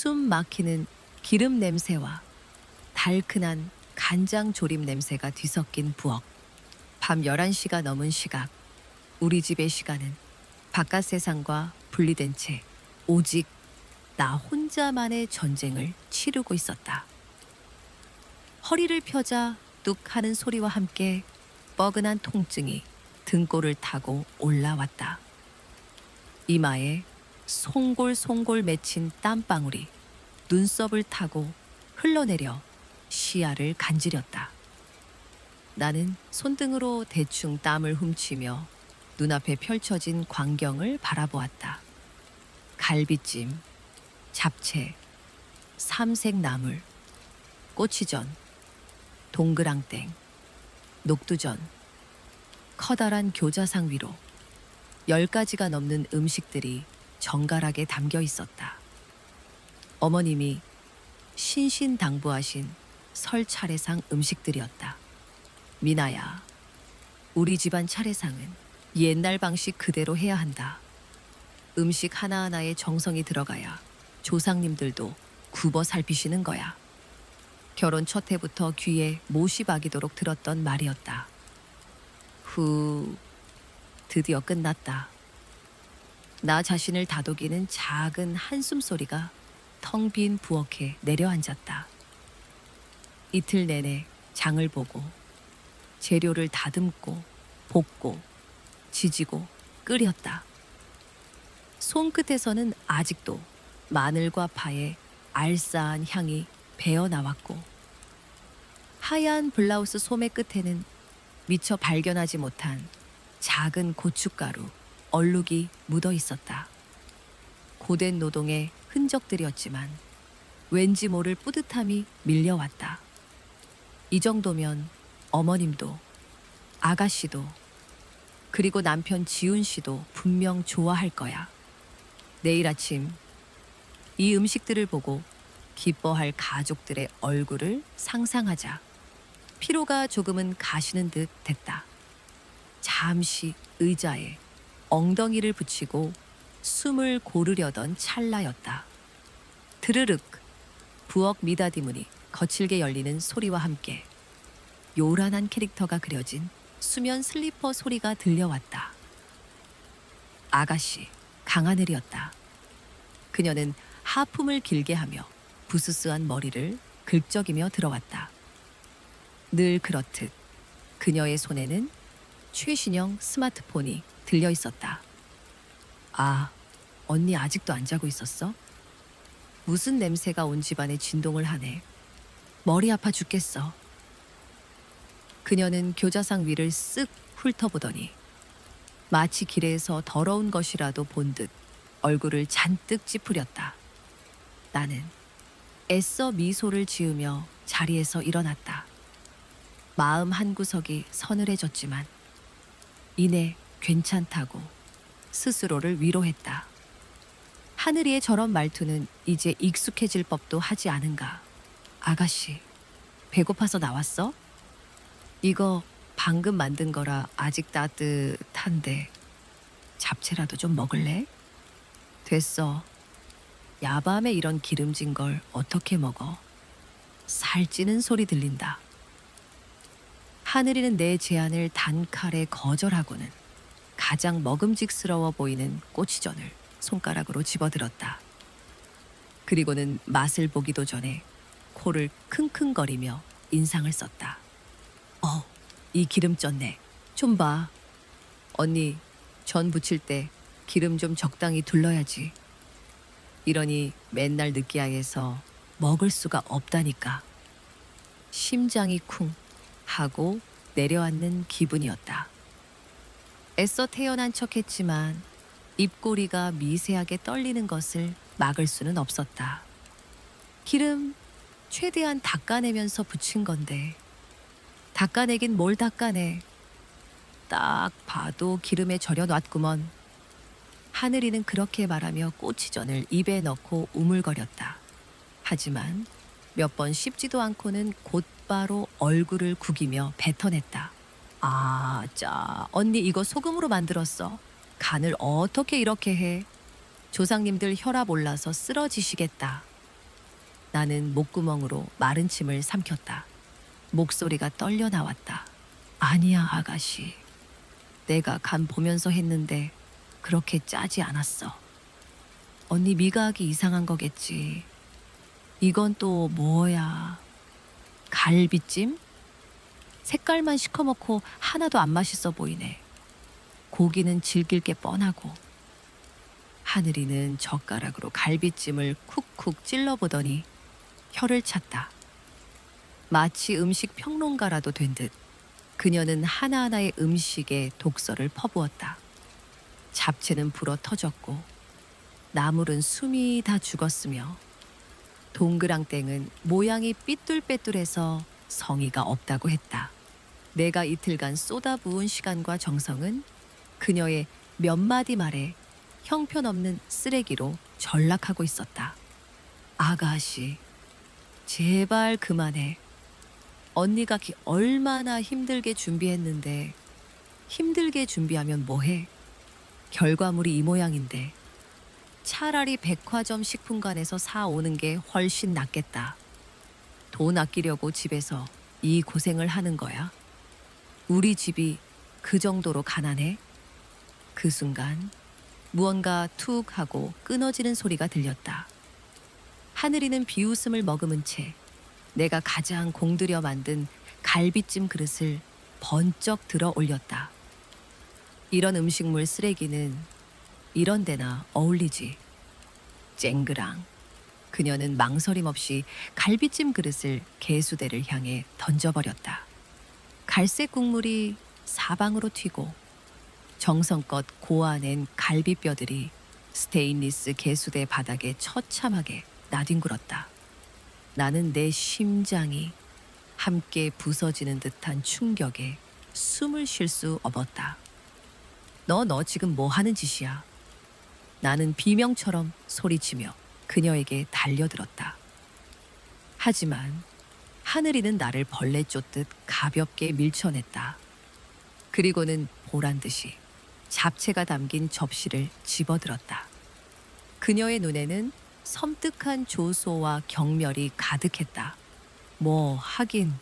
숨 막히는 기름 냄새와 달큰한 간장 조림 냄새가 뒤섞인 부엌. 밤 11시가 넘은 시각, 우리 집의 시간은 바깥 세상과 분리된 채 오직 나 혼자만의 전쟁을 치르고 있었다. 허리를 펴자 뚝 하는 소리와 함께 뻐근한 통증이 등골을 타고 올라왔다. 이마에 송골송골 맺힌 땀방울이 눈썹을 타고 흘러내려 시야를 간지렸다. 나는 손등으로 대충 땀을 훔치며 눈앞에 펼쳐진 광경을 바라보았다. 갈비찜, 잡채, 삼색나물, 꼬치전, 동그랑땡, 녹두전, 커다란 교자상 위로 10가지가 넘는 음식들이 정갈하게 담겨 있었다. 어머님이 신신당부하신 설 차례상 음식들이었다. 미나야, 우리 집안 차례상은 옛날 방식 그대로 해야 한다. 음식 하나하나에 정성이 들어가야 조상님들도 굽어 살피시는 거야. 결혼 첫 해부터 귀에 못이 박이도록 들었던 말이었다. 드디어 끝났다. 나 자신을 다독이는 작은 한숨 소리가 텅 빈 부엌에 내려앉았다. 이틀 내내 장을 보고 재료를 다듬고 볶고 지지고 끓였다. 손끝에서는 아직도 마늘과 파의 알싸한 향이 배어 나왔고 하얀 블라우스 소매 끝에는 미처 발견하지 못한 작은 고춧가루, 얼룩이 묻어 있었다. 고된 노동의 흔적들이었지만 왠지 모를 뿌듯함이 밀려왔다. 이 정도면 어머님도, 아가씨도, 그리고 남편 지훈 씨도 분명 좋아할 거야. 내일 아침 이 음식들을 보고 기뻐할 가족들의 얼굴을 상상하자 피로가 조금은 가시는 듯 됐다. 잠시 의자에 엉덩이를 붙이고 숨을 고르려던 찰나였다. 드르륵 부엌 미닫이 문이 거칠게 열리는 소리와 함께 요란한 캐릭터가 그려진 수면 슬리퍼 소리가 들려왔다. 아가씨 강하늘이었다. 그녀는 하품을 길게 하며 부스스한 머리를 긁적이며 들어왔다. 늘 그렇듯 그녀의 손에는 최신형 스마트폰이 들려 있었다. 아, 언니 아직도 안 자고 있었어? 무슨 냄새가 온 집안에 진동을 하네. 머리 아파 죽겠어. 그녀는 교자상 위를 쓱 훑어보더니 마치 길에서 더러운 것이라도 본 듯 얼굴을 잔뜩 찌푸렸다. 나는 애써 미소를 지으며 자리에서 일어났다. 마음 한구석이 서늘해졌지만 이내 괜찮다고 스스로를 위로했다. 하늘이의 저런 말투는 이제 익숙해질 법도 하지 않은가. 아가씨, 배고파서 나왔어? 이거 방금 만든 거라 아직 따뜻한데 잡채라도 좀 먹을래? 됐어. 야밤에 이런 기름진 걸 어떻게 먹어? 살찌는 소리 들린다. 하늘이는 내 제안을 단칼에 거절하고는 가장 먹음직스러워 보이는 꼬치전을 손가락으로 집어들었다. 그리고는 맛을 보기도 전에 코를 킁킁거리며 인상을 썼다. 이 기름 쪘네. 좀 봐. 언니, 전 부칠 때 기름 좀 적당히 둘러야지. 이러니 맨날 느끼하게서 먹을 수가 없다니까. 심장이 쿵 하고 내려앉는 기분이었다. 애써 태어난 척했지만 입꼬리가 미세하게 떨리는 것을 막을 수는 없었다. 기름 최대한 닦아내면서 부친 건데 닦아내긴 뭘 닦아내. 딱 봐도 기름에 절여놨구먼. 하늘이는 그렇게 말하며 꼬치전을 입에 넣고 우물거렸다. 하지만 몇 번 씹지도 않고는 곧바로 얼굴을 구기며 뱉어냈다. 아, 짜, 언니 이거 소금으로 만들었어. 간을 어떻게 이렇게 해? 조상님들 혈압 올라서 쓰러지시겠다. 나는 목구멍으로 마른 침을 삼켰다. 목소리가 떨려 나왔다. 아니야, 아가씨. 내가 간 보면서 했는데 그렇게 짜지 않았어. 언니 미각이 이상한 거겠지. 이건 또 뭐야? 갈비찜? 색깔만 시커멓고 하나도 안 맛있어 보이네. 고기는 질길 게 뻔하고. 하늘이는 젓가락으로 갈비찜을 쿡쿡 찔러보더니 혀를 찼다. 마치 음식 평론가라도 된 듯 그녀는 하나하나의 음식에 독서를 퍼부었다. 잡채는 불어 터졌고 나물은 숨이 다 죽었으며 동그랑땡은 모양이 삐뚤빼뚤해서 성의가 없다고 했다. 내가 이틀간 쏟아부은 시간과 정성은 그녀의 몇 마디 말에 형편없는 쓰레기로 전락하고 있었다. 아가씨, 제발 그만해. 언니가 얼마나 힘들게 준비했는데 힘들게 준비하면 뭐해? 결과물이 이 모양인데 차라리 백화점 식품관에서 사오는 게 훨씬 낫겠다. 돈 아끼려고 집에서 이 고생을 하는 거야? 우리 집이 그 정도로 가난해? 그 순간 무언가 툭 하고 끊어지는 소리가 들렸다. 하늘이는 비웃음을 머금은 채 내가 가장 공들여 만든 갈비찜 그릇을 번쩍 들어 올렸다. 이런 음식물 쓰레기는 이런 데나 어울리지. 쨍그랑. 그녀는 망설임 없이 갈비찜 그릇을 개수대를 향해 던져버렸다. 갈색 국물이 사방으로 튀고 정성껏 고아낸 갈비뼈들이 스테인리스 개수대 바닥에 처참하게 나뒹굴었다. 나는 내 심장이 함께 부서지는 듯한 충격에 숨을 쉴 수 없었다. 너 지금 뭐 하는 짓이야? 나는 비명처럼 소리치며 그녀에게 달려들었다. 하지만 하늘이는 나를 벌레 쫓듯 가볍게 밀쳐냈다. 그리고는 보란듯이 잡채가 담긴 접시를 집어들었다. 그녀의 눈에는 섬뜩한 조소와 경멸이 가득했다. 뭐 하긴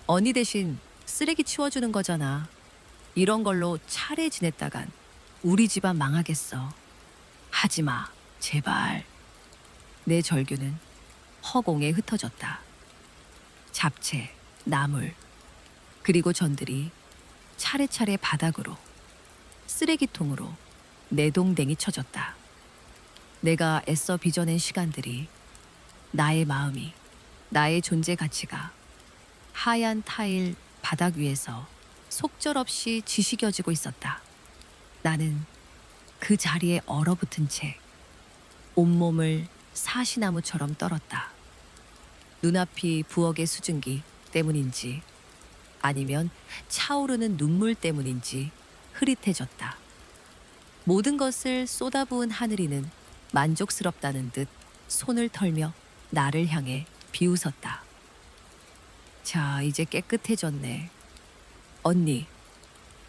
언니 대신 쓰레기 치워주는 거잖아. 이런 걸로 차례 지냈다간 우리 집안 망하겠어. 하지마, 제발. 내 절규는 허공에 흩어졌다. 잡채, 나물, 그리고 전들이 차례차례 바닥으로, 쓰레기통으로 내동댕이 쳐졌다. 내가 애써 빚어낸 시간들이, 나의 마음이, 나의 존재 가치가 하얀 타일 바닥 위에서 속절없이 지시겨지고 있었다. 나는 그 자리에 얼어붙은 채 온몸을 사시나무처럼 떨었다. 눈앞이 부엌의 수증기 때문인지 아니면 차오르는 눈물 때문인지 흐릿해졌다. 모든 것을 쏟아부은 하늘이는 만족스럽다는 듯 손을 털며 나를 향해 비웃었다. 자, 이제 깨끗해졌네. 언니,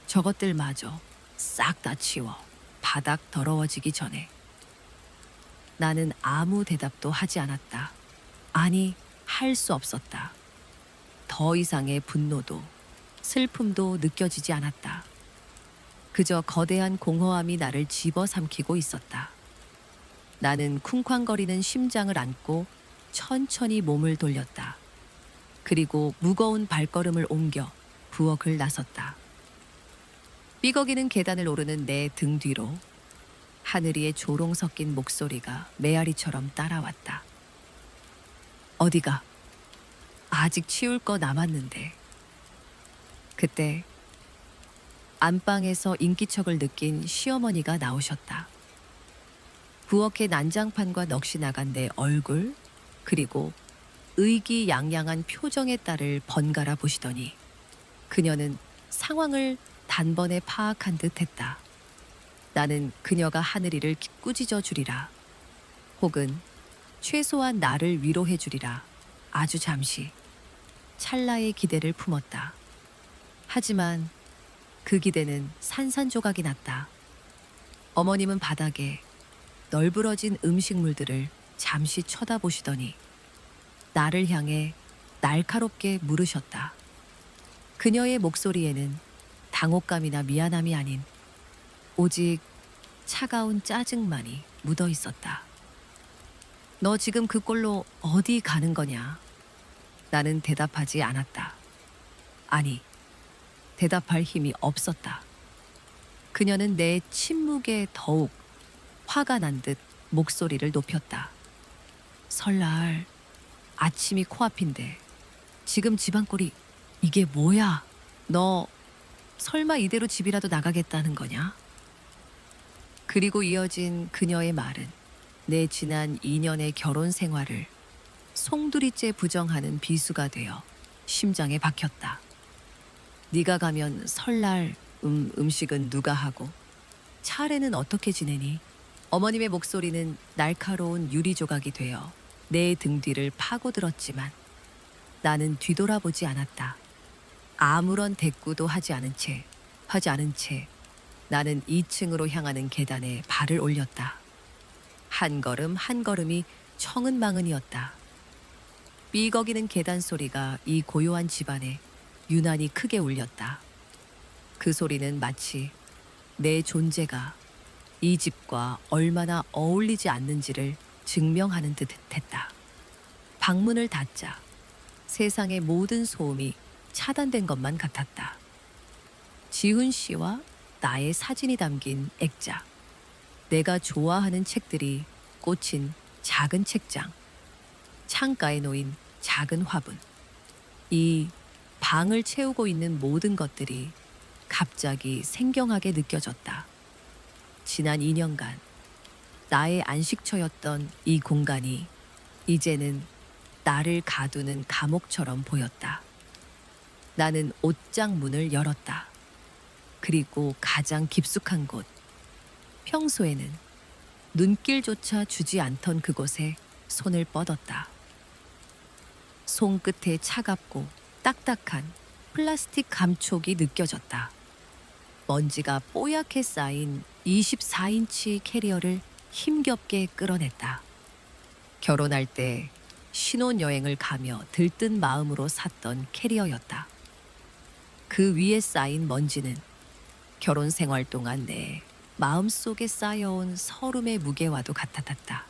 저것들 마저 싹 다 치워. 바닥 더러워지기 전에. 나는 아무 대답도 하지 않았다. 아니, 할 수 없었다. 더 이상의 분노도 슬픔도 느껴지지 않았다. 그저 거대한 공허함이 나를 집어삼키고 있었다. 나는 쿵쾅거리는 심장을 안고 천천히 몸을 돌렸다. 그리고 무거운 발걸음을 옮겨 부엌을 나섰다. 삐걱이는 계단을 오르는 내 등 뒤로 하늘이의 조롱 섞인 목소리가 메아리처럼 따라왔다. 어디가? 아직 치울 거 남았는데. 그때 안방에서 인기척을 느낀 시어머니가 나오셨다. 부엌의 난장판과 넋이 나간 내 얼굴, 그리고 의기양양한 표정의 딸을 번갈아 보시더니 그녀는 상황을 단번에 파악한 듯 했다. 나는 그녀가 하늘이를 꾸짖어 주리라, 혹은 최소한 나를 위로해 주리라 아주 잠시 찰나의 기대를 품었다. 하지만 그 기대는 산산조각이 났다. 어머님은 바닥에 널브러진 음식물들을 잠시 쳐다보시더니 나를 향해 날카롭게 물으셨다. 그녀의 목소리에는 당혹감이나 미안함이 아닌 오직 차가운 짜증만이 묻어 있었다. 너 지금 그 꼴로 어디 가는 거냐? 나는 대답하지 않았다. 아니, 대답할 힘이 없었다. 그녀는 내 침묵에 더욱 화가 난 듯 목소리를 높였다. 설날, 아침이 코앞인데 지금 집안꼴이 이게 뭐야? 너 설마 이대로 집이라도 나가겠다는 거냐? 그리고 이어진 그녀의 말은 내 지난 2년의 결혼 생활을 송두리째 부정하는 비수가 되어 심장에 박혔다. 네가 가면 설날 음식은 누가 하고 차례는 어떻게 지내니? 어머님의 목소리는 날카로운 유리 조각이 되어 내 등 뒤를 파고들었지만 나는 뒤돌아보지 않았다. 아무런 대꾸도 하지 않은 채 나는 2층으로 향하는 계단에 발을 올렸다. 한 걸음 한 걸음이 청은망은이었다. 삐걱이는 계단 소리가 이 고요한 집안에 유난히 크게 울렸다. 그 소리는 마치 내 존재가 이 집과 얼마나 어울리지 않는지를 증명하는 듯했다. 방문을 닫자 세상의 모든 소음이 차단된 것만 같았다. 지훈 씨와 나의 사진이 담긴 액자, 내가 좋아하는 책들이 꽂힌 작은 책장, 창가에 놓인 작은 화분, 이 방을 채우고 있는 모든 것들이 갑자기 생경하게 느껴졌다. 지난 2년간 나의 안식처였던 이 공간이 이제는 나를 가두는 감옥처럼 보였다. 나는 옷장 문을 열었다. 그리고 가장 깊숙한 곳, 평소에는 눈길조차 주지 않던 그곳에 손을 뻗었다. 손끝에 차갑고 딱딱한 플라스틱 감촉이 느껴졌다. 먼지가 뽀얗게 쌓인 24인치 캐리어를 힘겹게 끌어냈다. 결혼할 때 신혼여행을 가며 들뜬 마음으로 샀던 캐리어였다. 그 위에 쌓인 먼지는 결혼 생활 동안 내 마음속에 쌓여온 서름의 무게와도 같았다.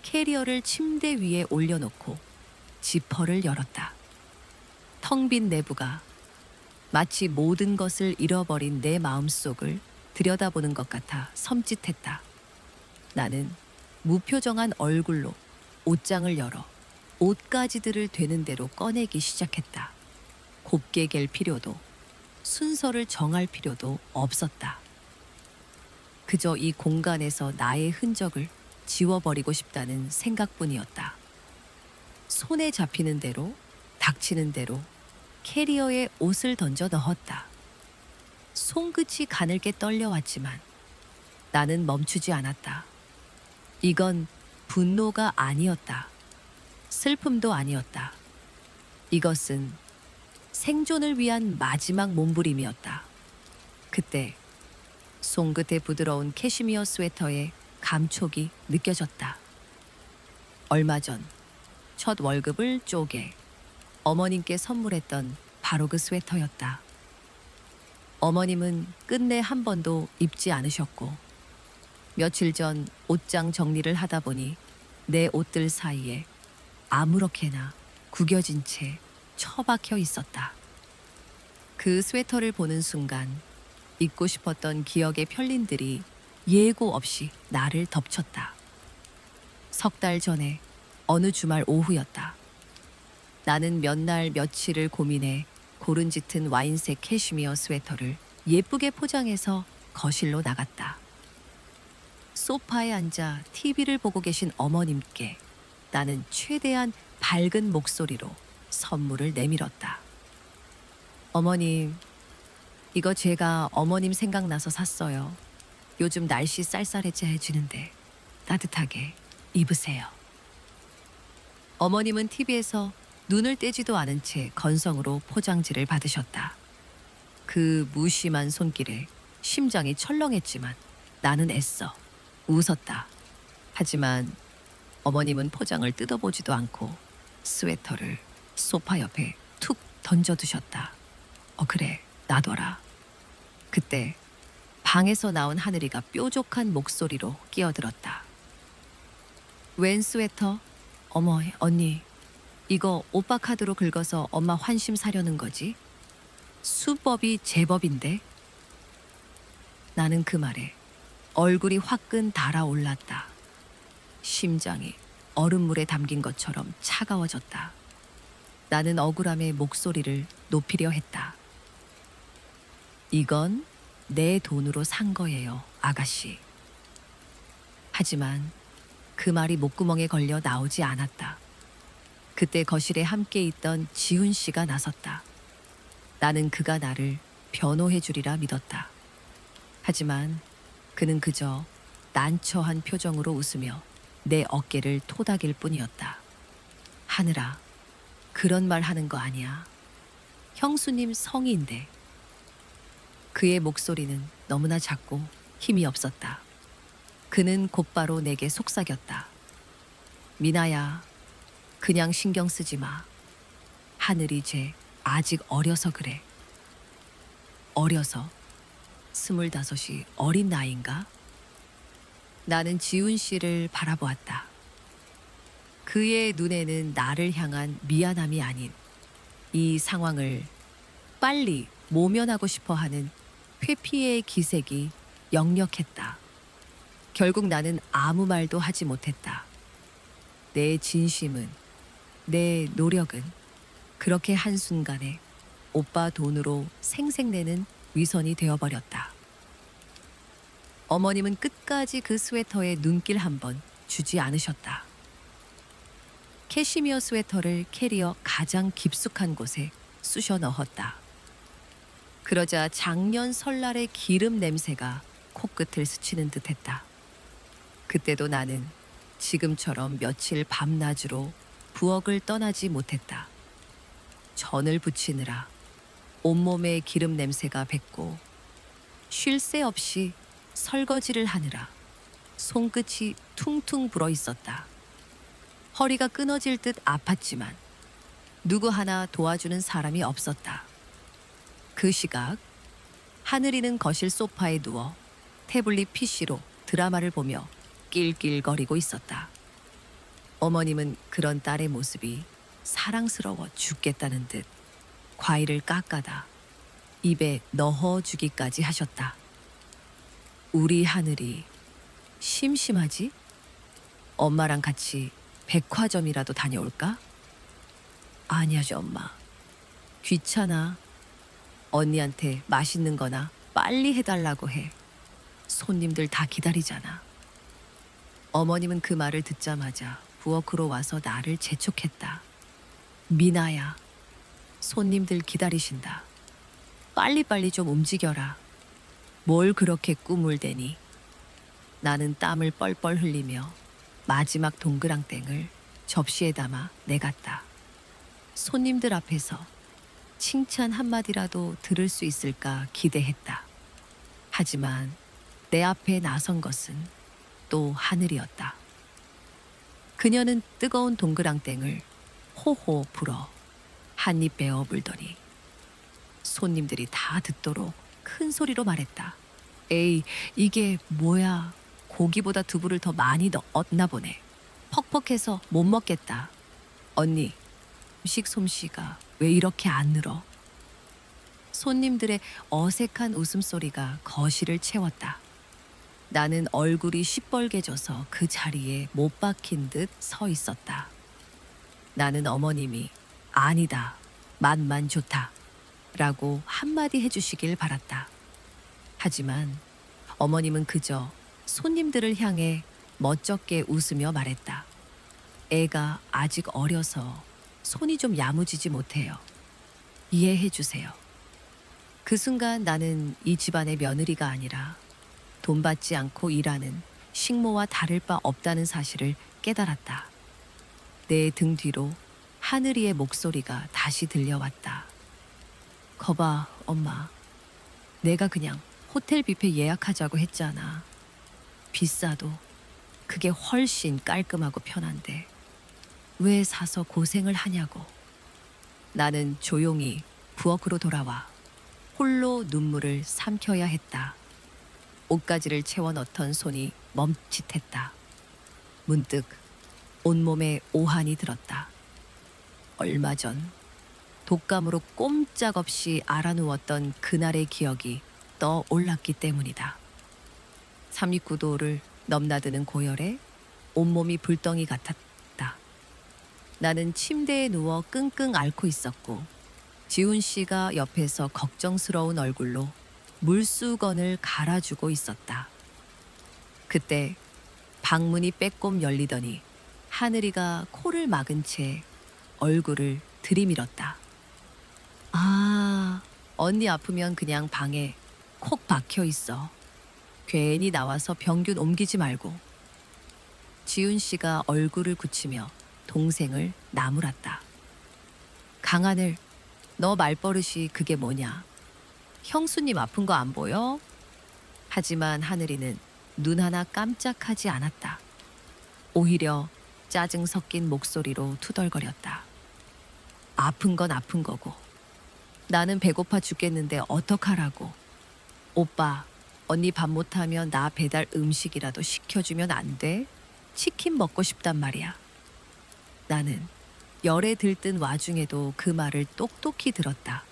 캐리어를 침대 위에 올려놓고 지퍼를 열었다. 텅 빈 내부가 마치 모든 것을 잃어버린 내 마음속을 들여다보는 것 같아 섬찟했다. 나는 무표정한 얼굴로 옷장을 열어 옷가지들을 되는 대로 꺼내기 시작했다. 곱게 갤 필요도 순서를 정할 필요도 없었다. 그저 이 공간에서 나의 흔적을 지워버리고 싶다는 생각뿐이었다. 손에 잡히는 대로, 닥치는 대로 캐리어에 옷을 던져 넣었다. 손끝이 가늘게 떨려왔지만 나는 멈추지 않았다. 이건 분노가 아니었다. 슬픔도 아니었다. 이것은 생존을 위한 마지막 몸부림이었다. 그때 손끝에 부드러운 캐시미어 스웨터의 감촉이 느껴졌다. 얼마 전 첫 월급을 쪼개 어머님께 선물했던 바로 그 스웨터였다. 어머님은 끝내 한 번도 입지 않으셨고 며칠 전 옷장 정리를 하다 보니 내 옷들 사이에 아무렇게나 구겨진 채 처박혀 있었다. 그 스웨터를 보는 순간 잊고 싶었던 기억의 편린들이 예고 없이 나를 덮쳤다. 석 달 전에 어느 주말 오후였다. 나는 몇 날 며칠을 고민해 고른 짙은 와인색 캐시미어 스웨터를 예쁘게 포장해서 거실로 나갔다. 소파에 앉아 TV를 보고 계신 어머님께 나는 최대한 밝은 목소리로 선물을 내밀었다. 어머님, 이거 제가 어머님 생각나서 샀어요. 요즘 날씨 쌀쌀해지는데 따뜻하게 입으세요. 어머님은 TV에서 눈을 떼지도 않은 채 건성으로 포장지를 받으셨다. 그 무심한 손길에 심장이 철렁했지만 나는 애써 웃었다. 하지만 어머님은 포장을 뜯어보지도 않고 스웨터를 소파 옆에 툭 던져두셨다. 그래, 놔둬라. 그때 방에서 나온 하늘이가 뾰족한 목소리로 끼어들었다. 웬 스웨터? 어머, 언니. 이거 오빠 카드로 긁어서 엄마 환심 사려는 거지? 수법이 제법인데? 나는 그 말에 얼굴이 화끈 달아올랐다. 심장이 얼음물에 담긴 것처럼 차가워졌다. 나는 억울함에 목소리를 높이려 했다. 이건 내 돈으로 산 거예요, 아가씨. 하지만 그 말이 목구멍에 걸려 나오지 않았다. 그때 거실에 함께 있던 지훈 씨가 나섰다. 나는 그가 나를 변호해 주리라 믿었다. 하지만 그는 그저 난처한 표정으로 웃으며 내 어깨를 토닥일 뿐이었다. 하늘아, 그런 말 하는 거 아니야. 형수님 성의인데. 그의 목소리는 너무나 작고 힘이 없었다. 그는 곧바로 내게 속삭였다. 미나야, 그냥 신경 쓰지 마. 하늘이 쟤 아직 어려서 그래. 어려서? 25이 어린 나이인가? 나는 지훈 씨를 바라보았다. 그의 눈에는 나를 향한 미안함이 아닌 이 상황을 빨리 모면하고 싶어 하는 회피의 기색이 역력했다. 결국 나는 아무 말도 하지 못했다. 내 진심은, 내 노력은 그렇게 한순간에 오빠 돈으로 생색내는 위선이 되어버렸다. 어머님은 끝까지 그 스웨터에 눈길 한번 주지 않으셨다. 캐시미어 스웨터를 캐리어 가장 깊숙한 곳에 쑤셔 넣었다. 그러자 작년 설날의 기름 냄새가 코끝을 스치는 듯했다. 그때도 나는 지금처럼 며칠 밤낮으로 부엌을 떠나지 못했다. 전을 부치느라 온몸에 기름 냄새가 뱄고 쉴 새 없이 설거지를 하느라 손끝이 퉁퉁 불어 있었다. 허리가 끊어질 듯 아팠지만 누구 하나 도와주는 사람이 없었다. 그 시각 하늘이는 거실 소파에 누워 태블릿 PC로 드라마를 보며 낄낄거리고 있었다. 어머님은 그런 딸의 모습이 사랑스러워 죽겠다는 듯 과일을 깎아다 입에 넣어주기까지 하셨다. 우리 하늘이 심심하지? 엄마랑 같이 백화점이라도 다녀올까? 아니야죠, 엄마. 귀찮아. 언니한테 맛있는 거나 빨리 해달라고 해. 손님들 다 기다리잖아. 어머님은 그 말을 듣자마자 부엌으로 와서 나를 재촉했다. 미나야, 손님들 기다리신다. 빨리빨리 좀 움직여라. 뭘 그렇게 꾸물대니? 나는 땀을 뻘뻘 흘리며 마지막 동그랑땡을 접시에 담아 내갔다. 손님들 앞에서 칭찬 한마디라도 들을 수 있을까 기대했다. 하지만 내 앞에 나선 것은 또 하늘이었다. 그녀는 뜨거운 동그랑땡을 호호 불어 한 입 베어 물더니 손님들이 다 듣도록 큰 소리로 말했다. 에이, 이게 뭐야. 고기보다 두부를 더 많이 넣었나 보네. 퍽퍽해서 못 먹겠다. 언니, 음식 솜씨가 왜 이렇게 안 늘어? 손님들의 어색한 웃음소리가 거실을 채웠다. 나는 얼굴이 시뻘개져서 그 자리에 못 박힌 듯 서 있었다. 나는 어머님이 아니다, 맛만 좋다 라고 한마디 해주시길 바랐다. 하지만 어머님은 그저 손님들을 향해 멋쩍게 웃으며 말했다. 애가 아직 어려서 손이 좀 야무지지 못해요. 이해해 주세요. 그 순간 나는 이 집안의 며느리가 아니라 돈 받지 않고 일하는 식모와 다를 바 없다는 사실을 깨달았다. 내 등 뒤로 하늘이의 목소리가 다시 들려왔다. 거봐, 엄마. 내가 그냥 호텔 뷔페 예약하자고 했잖아. 비싸도 그게 훨씬 깔끔하고 편한데 왜 사서 고생을 하냐고. 나는 조용히 부엌으로 돌아와 홀로 눈물을 삼켜야 했다. 옷가지를 채워 넣던 손이 멈칫했다. 문득 온몸에 오한이 들었다. 얼마 전 독감으로 꼼짝없이 알아누웠던 그날의 기억이 떠올랐기 때문이다. 369도를 넘나드는 고열에 온몸이 불덩이 같았다. 나는 침대에 누워 끙끙 앓고 있었고 지훈 씨가 옆에서 걱정스러운 얼굴로 물수건을 갈아주고 있었다. 그때 방문이 빼꼼 열리더니 하늘이가 코를 막은 채 얼굴을 들이밀었다. 아, 언니 아프면 그냥 방에 콕 박혀 있어. 괜히 나와서 병균 옮기지 말고. 지훈 씨가 얼굴을 굳히며 동생을 나무랐다. 강하늘, 너 말버릇이 그게 뭐냐? 형수님 아픈 거 안 보여? 하지만 하늘이는 눈 하나 깜짝하지 않았다. 오히려 짜증 섞인 목소리로 투덜거렸다. 아픈 건 아픈 거고. 나는 배고파 죽겠는데 어떡하라고. 오빠, 언니 밥 못하면 나 배달 음식이라도 시켜주면 안 돼? 치킨 먹고 싶단 말이야. 나는 열에 들뜬 와중에도 그 말을 똑똑히 들었다.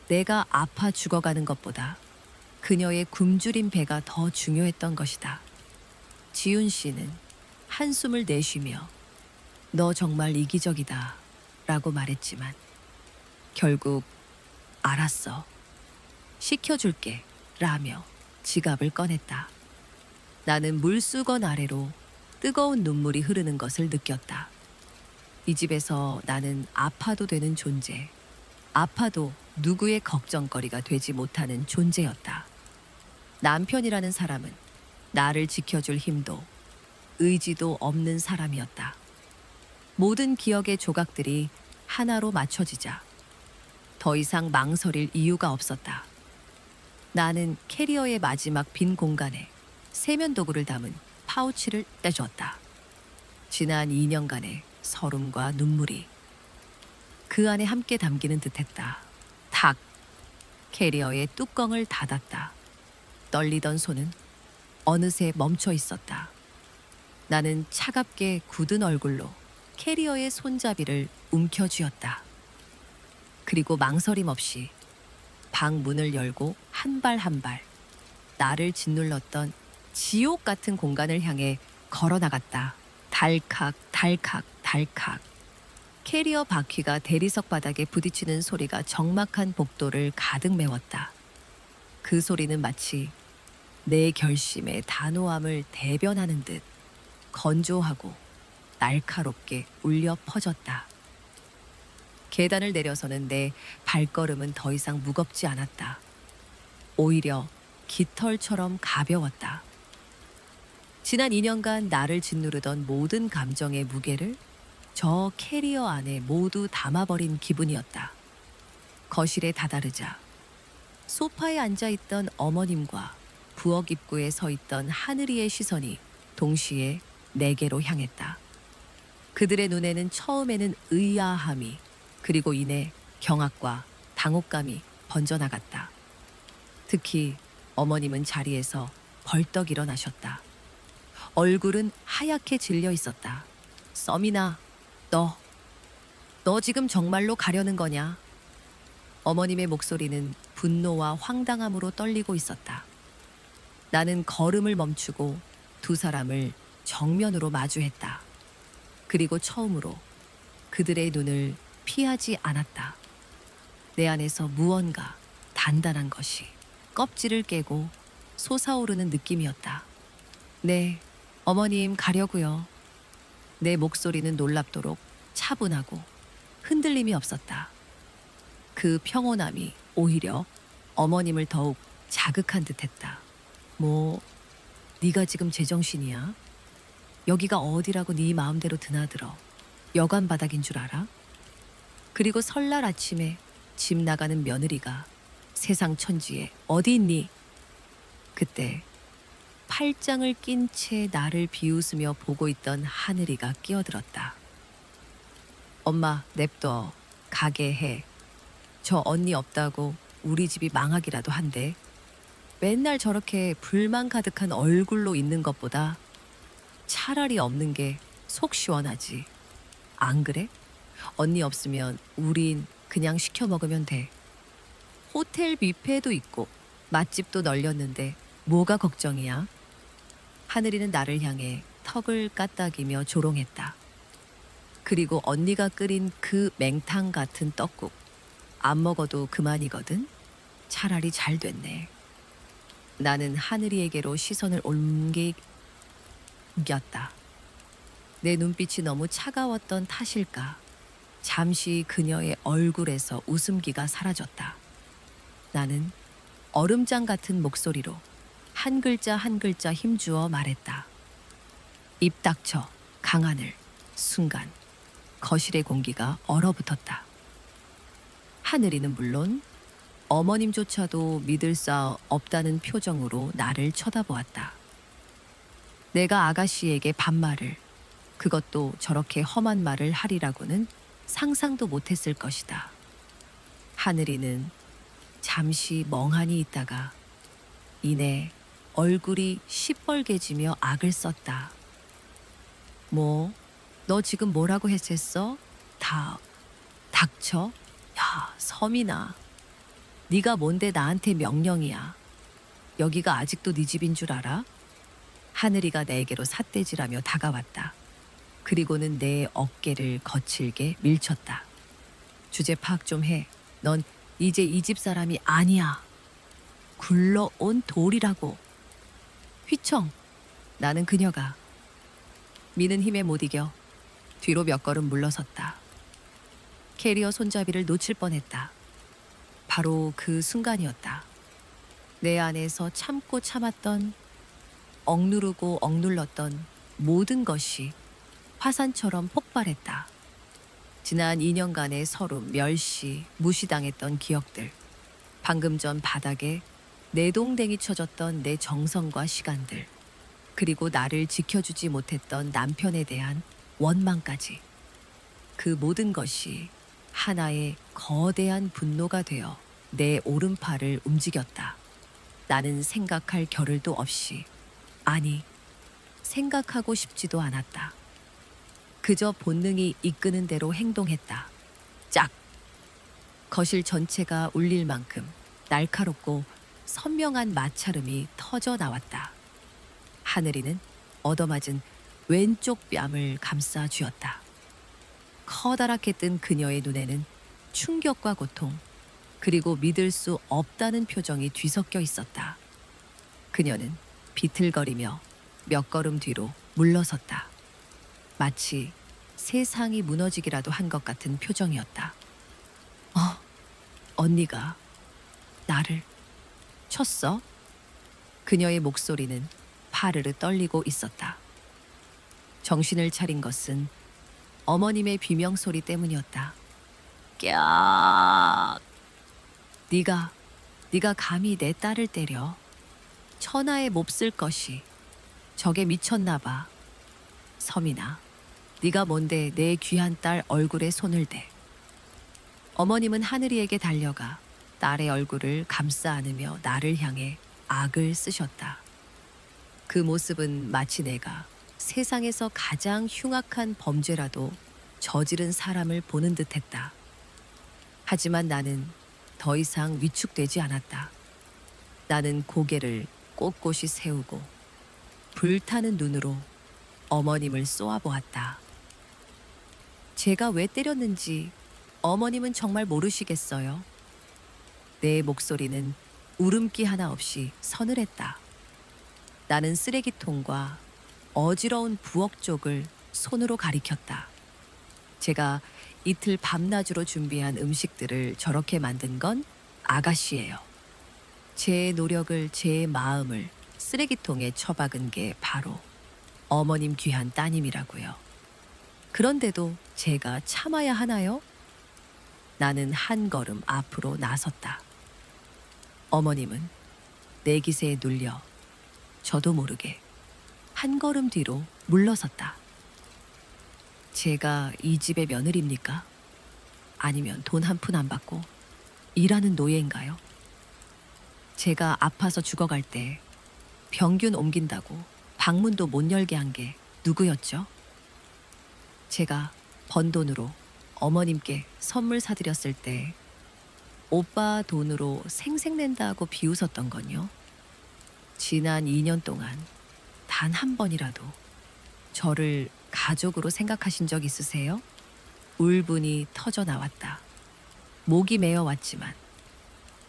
내가 아파 죽어가는 것보다 그녀의 굶주린 배가 더 중요했던 것이다. 지훈 씨는 한숨을 내쉬며 너 정말 이기적이다 라고 말했지만 결국 알았어. 시켜줄게 라며 지갑을 꺼냈다. 나는 물수건 아래로 뜨거운 눈물이 흐르는 것을 느꼈다. 이 집에서 나는 아파도 되는 존재, 아파도 누구의 걱정거리가 되지 못하는 존재였다. 남편이라는 사람은 나를 지켜줄 힘도 의지도 없는 사람이었다. 모든 기억의 조각들이 하나로 맞춰지자 더 이상 망설일 이유가 없었다. 나는 캐리어의 마지막 빈 공간에 세면도구를 담은 파우치를 떼주었다. 지난 2년간의 서름과 눈물이 그 안에 함께 담기는 듯했다. 탁! 캐리어의 뚜껑을 닫았다. 떨리던 손은 어느새 멈춰 있었다. 나는 차갑게 굳은 얼굴로 캐리어의 손잡이를 움켜쥐었다. 그리고 망설임 없이 방 문을 열고 한 발 한 발 나를 짓눌렀던 지옥 같은 공간을 향해 걸어 나갔다. 달칵 달칵 달칵. 캐리어 바퀴가 대리석 바닥에 부딪히는 소리가 적막한 복도를 가득 메웠다. 그 소리는 마치 내 결심의 단호함을 대변하는 듯 건조하고 날카롭게 울려 퍼졌다. 계단을 내려서는 내 발걸음은 더 이상 무겁지 않았다. 오히려 깃털처럼 가벼웠다. 지난 2년간 나를 짓누르던 모든 감정의 무게를 저 캐리어 안에 모두 담아버린 기분이었다. 거실에 다다르자 소파에 앉아있던 어머님과 부엌 입구에 서있던 하늘이의 시선이 동시에 내게로 향했다. 그들의 눈에는 처음에는 의아함이 그리고 이내 경악과 당혹감이 번져나갔다. 특히 어머님은 자리에서 벌떡 일어나셨다. 얼굴은 하얗게 질려 있었다. 썸이나 너 지금 정말로 가려는 거냐? 어머님의 목소리는 분노와 황당함으로 떨리고 있었다. 나는 걸음을 멈추고 두 사람을 정면으로 마주했다. 그리고 처음으로 그들의 눈을 피하지 않았다. 내 안에서 무언가 단단한 것이 껍질을 깨고 솟아오르는 느낌이었다. 네, 어머님 가려고요. 내 목소리는 놀랍도록 차분하고 흔들림이 없었다. 그 평온함이 오히려 어머님을 더욱 자극한 듯했다. 뭐, 네가 지금 제정신이야? 여기가 어디라고 네 마음대로 드나들어. 여관 바닥인 줄 알아? 그리고 설날 아침에 집 나가는 며느리가 세상 천지에 어디 있니? 그때 팔짱을 낀 채 나를 비웃으며 보고 있던 하늘이가 끼어들었다. 엄마, 냅둬. 가게 해. 저 언니 없다고 우리 집이 망하기라도 한대. 맨날 저렇게 불만 가득한 얼굴로 있는 것보다 차라리 없는 게 속 시원하지. 안 그래? 언니 없으면 우린 그냥 시켜 먹으면 돼. 호텔 뷔페도 있고 맛집도 널렸는데 뭐가 걱정이야? 하늘이는 나를 향해 턱을 까딱이며 조롱했다. 그리고 언니가 끓인 그 맹탕 같은 떡국. 안 먹어도 그만이거든? 차라리 잘 됐네. 나는 하늘이에게로 시선을 옮겼다. 내 눈빛이 너무 차가웠던 탓일까? 잠시 그녀의 얼굴에서 웃음기가 사라졌다. 나는 얼음장 같은 목소리로 한 글자 한 글자 힘주어 말했다. 입 닥쳐, 강하늘. 순간 거실의 공기가 얼어붙었다. 하늘이는 물론 어머님조차도 믿을 수 없다는 표정으로 나를 쳐다보았다. 내가 아가씨에게 반말을, 그것도 저렇게 험한 말을 하리라고는 상상도 못했을 것이다. 하늘이는 잠시 멍하니 있다가 이내 얼굴이 시뻘개지며 악을 썼다. 뭐, 너 지금 뭐라고 했었어? 닥쳐? 야, 서민아. 네가 뭔데 나한테 명령이야. 여기가 아직도 네 집인 줄 알아? 하늘이가 내게로 삿대질하며 다가왔다. 그리고는 내 어깨를 거칠게 밀쳤다. 주제 파악 좀 해. 넌 이제 이 집 사람이 아니야. 굴러온 돌이라고. 휘청. 나는 그녀가 미는 힘에 못 이겨 뒤로 몇 걸음 물러섰다. 캐리어 손잡이를 놓칠 뻔했다. 바로 그 순간이었다. 내 안에서 참고 참았던, 억누르고 억눌렀던 모든 것이 화산처럼 폭발했다. 지난 2년간의 서름, 멸시, 무시당했던 기억들. 방금 전 바닥에 내동댕이 쳐졌던 내 정성과 시간들. 그리고 나를 지켜주지 못했던 남편에 대한 원망까지. 그 모든 것이 하나의 거대한 분노가 되어 내 오른팔을 움직였다. 나는 생각할 겨를도 없이, 아니, 생각하고 싶지도 않았다. 그저 본능이 이끄는 대로 행동했다. 짝! 거실 전체가 울릴 만큼 날카롭고 선명한 마찰음이 터져 나왔다. 하늘이는 얻어맞은 왼쪽 뺨을 감싸 쥐었다. 커다랗게 뜬 그녀의 눈에는 충격과 고통, 그리고 믿을 수 없다는 표정이 뒤섞여 있었다. 그녀는 비틀거리며 몇 걸음 뒤로 물러섰다. 마치 세상이 무너지기라도 한 것 같은 표정이었다. 언니가 나를 쳤어? 그녀의 목소리는 파르르 떨리고 있었다. 정신을 차린 것은 어머님의 비명소리 때문이었다. 꺄악! 네가 감히 내 딸을 때려. 천하에 몹쓸 것이. 저게 미쳤나 봐. 서민아, 네가 뭔데 내 귀한 딸 얼굴에 손을 대. 어머님은 하늘이에게 달려가 딸의 얼굴을 감싸 안으며 나를 향해 악을 쓰셨다. 그 모습은 마치 내가 세상에서 가장 흉악한 범죄라도 저지른 사람을 보는 듯했다. 하지만 나는 더 이상 위축되지 않았다. 나는 고개를 꼿꼿이 세우고 불타는 눈으로 어머님을 쏘아보았다. 제가 왜 때렸는지 어머님은 정말 모르시겠어요. 내 목소리는 울음기 하나 없이 서늘했다. 나는 쓰레기통과 어지러운 부엌 쪽을 손으로 가리켰다. 제가 이틀 밤낮으로 준비한 음식들을 저렇게 만든 건 아가씨예요. 제 노력을, 제 마음을 쓰레기통에 처박은 게 바로 어머님 귀한 따님이라고요. 그런데도 제가 참아야 하나요? 나는 한 걸음 앞으로 나섰다. 어머님은 내 기세에 눌려 저도 모르게 한 걸음 뒤로 물러섰다. 제가 이 집의 며느리입니까? 아니면 돈 한 푼 안 받고 일하는 노예인가요? 제가 아파서 죽어갈 때 병균 옮긴다고 방문도 못 열게 한 게 누구였죠? 제가 번 돈으로 어머님께 선물 사드렸을 때 오빠 돈으로 생색낸다고 비웃었던 건요. 지난 2년 동안 단 한 번이라도 저를 가족으로 생각하신 적 있으세요? 울분이 터져 나왔다. 목이 메어 왔지만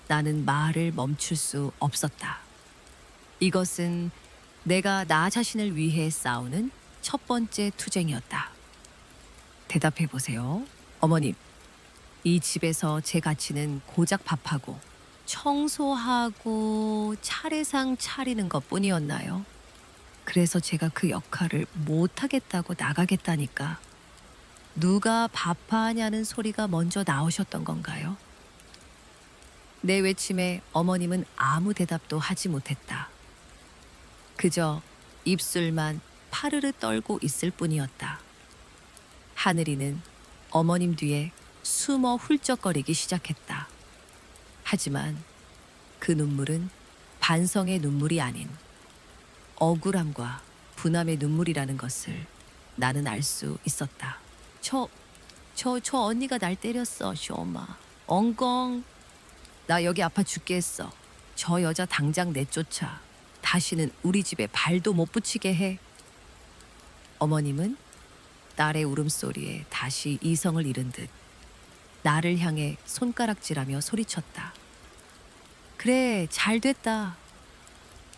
나는 말을 멈출 수 없었다. 이것은 내가 나 자신을 위해 싸우는 첫 번째 투쟁이었다. 대답해 보세요. 어머님, 이 집에서 제 가치는 고작 밥하고 청소하고 차례상 차리는 것 뿐이었나요? 그래서 제가 그 역할을 못하겠다고 나가겠다니까 누가 밥하냐는 소리가 먼저 나오셨던 건가요? 내 외침에 어머님은 아무 대답도 하지 못했다. 그저 입술만 파르르 떨고 있을 뿐이었다. 하늘이는 어머님 뒤에 숨어 훌쩍거리기 시작했다. 하지만 그 눈물은 반성의 눈물이 아닌 억울함과 분함의 눈물이라는 것을 나는 알 수 있었다. 저 언니가 날 때렸어, 쇼엄마. 엉엉. 나 여기 아파 죽겠어. 저 여자 당장 내쫓아. 다시는 우리 집에 발도 못 붙이게 해. 어머님은 딸의 울음소리에 다시 이성을 잃은 듯 나를 향해 손가락질하며 소리쳤다. 그래, 잘 됐다.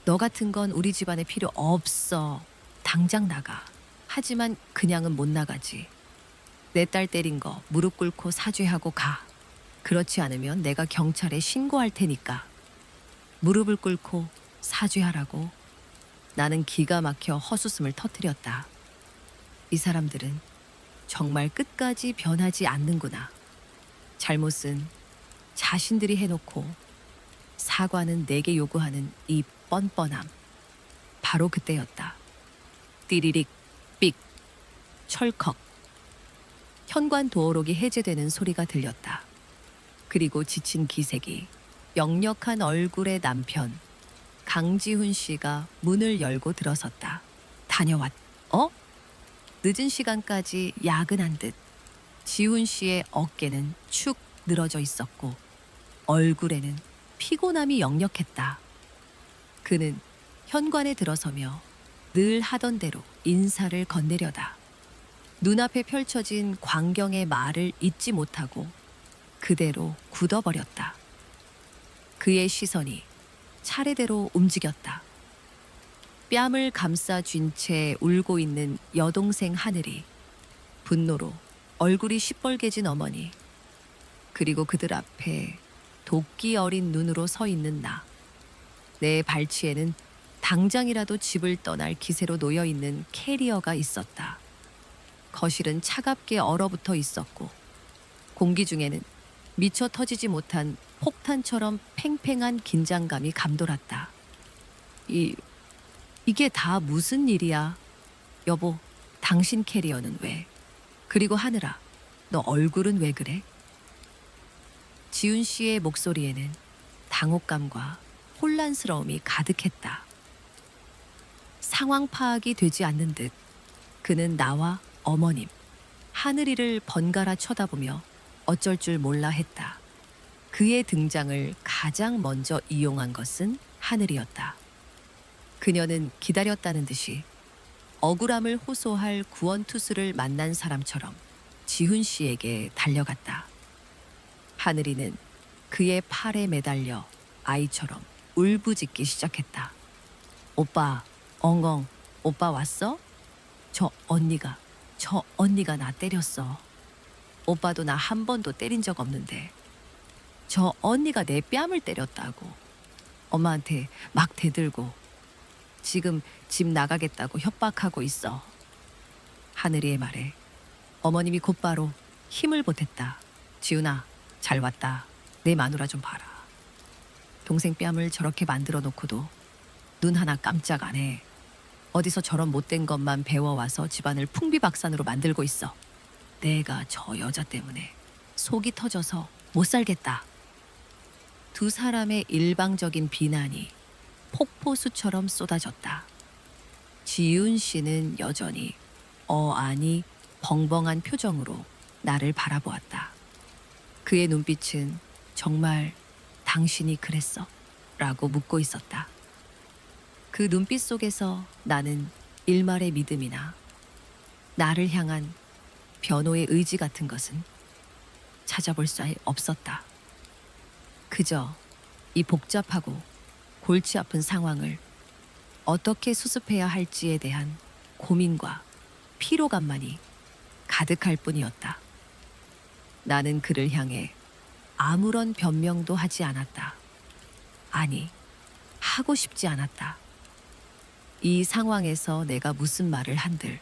너 같은 건 우리 집안에 필요 없어. 당장 나가. 하지만 그냥은 못 나가지. 내 딸 때린 거 무릎 꿇고 사죄하고 가. 그렇지 않으면 내가 경찰에 신고할 테니까. 무릎을 꿇고 사죄하라고. 나는 기가 막혀 헛웃음을 터뜨렸다. 이 사람들은 정말 끝까지 변하지 않는구나. 잘못은 자신들이 해놓고 사과는 내게 요구하는 이 뻔뻔함. 바로 그때였다. 띠리릭 삑 철컥. 현관 도어록이 해제되는 소리가 들렸다. 그리고 지친 기색이 역력한 얼굴의 남편 강지훈 씨가 문을 열고 들어섰다. 다녀왔. 늦은 시간까지 야근한 듯 지훈 씨의 어깨는 축 늘어져 있었고 얼굴에는 피곤함이 역력했다. 그는 현관에 들어서며 늘 하던 대로 인사를 건네려다 눈앞에 펼쳐진 광경의 말을 잊지 못하고 그대로 굳어버렸다. 그의 시선이 차례대로 움직였다. 뺨을 감싸 쥔 채 울고 있는 여동생 하늘이, 분노로 얼굴이 시뻘개진 어머니, 그리고 그들 앞에 도끼 어린 눈으로 서 있는 나. 내 발치에는 당장이라도 집을 떠날 기세로 놓여 있는 캐리어가 있었다. 거실은 차갑게 얼어붙어 있었고 공기 중에는 미처 터지지 못한 폭탄처럼 팽팽한 긴장감이 감돌았다. 이게 다 무슨 일이야? 여보, 당신 캐리어는 왜? 그리고 하늘아, 너 얼굴은 왜 그래? 지훈 씨의 목소리에는 당혹감과 혼란스러움이 가득했다. 상황 파악이 되지 않는 듯 그는 나와 어머님, 하늘이를 번갈아 쳐다보며 어쩔 줄 몰라 했다. 그의 등장을 가장 먼저 이용한 것은 하늘이었다. 그녀는 기다렸다는 듯이 억울함을 호소할 구원투수를 만난 사람처럼 지훈 씨에게 달려갔다. 하늘이는 그의 팔에 매달려 아이처럼 울부짖기 시작했다. 오빠, 엉엉, 오빠 왔어? 저 언니가 나 때렸어. 오빠도 나 한 번도 때린 적 없는데 저 언니가 내 뺨을 때렸다고. 엄마한테 막 대들고 지금 집 나가겠다고 협박하고 있어. 하늘이의 말에 어머님이 곧바로 힘을 보탰다. 지훈아, 잘 왔다. 내 마누라 좀 봐라. 동생 뺨을 저렇게 만들어 놓고도 눈 하나 깜짝 안 해. 어디서 저런 못된 것만 배워와서 집안을 풍비박산으로 만들고 있어. 내가 저 여자 때문에 속이 터져서 못 살겠다. 두 사람의 일방적인 비난이 폭포수처럼 쏟아졌다. 지윤 씨는 여전히 아니 벙벙한 표정으로 나를 바라보았다. 그의 눈빛은 정말 당신이 그랬어? 라고 묻고 있었다. 그 눈빛 속에서 나는 일말의 믿음이나 나를 향한 변호의 의지 같은 것은 찾아볼 수 없었다. 그저 이 복잡하고 골치 아픈 상황을 어떻게 수습해야 할지에 대한 고민과 피로감만이 가득할 뿐이었다. 나는 그를 향해 아무런 변명도 하지 않았다. 아니, 하고 싶지 않았다. 이 상황에서 내가 무슨 말을 한들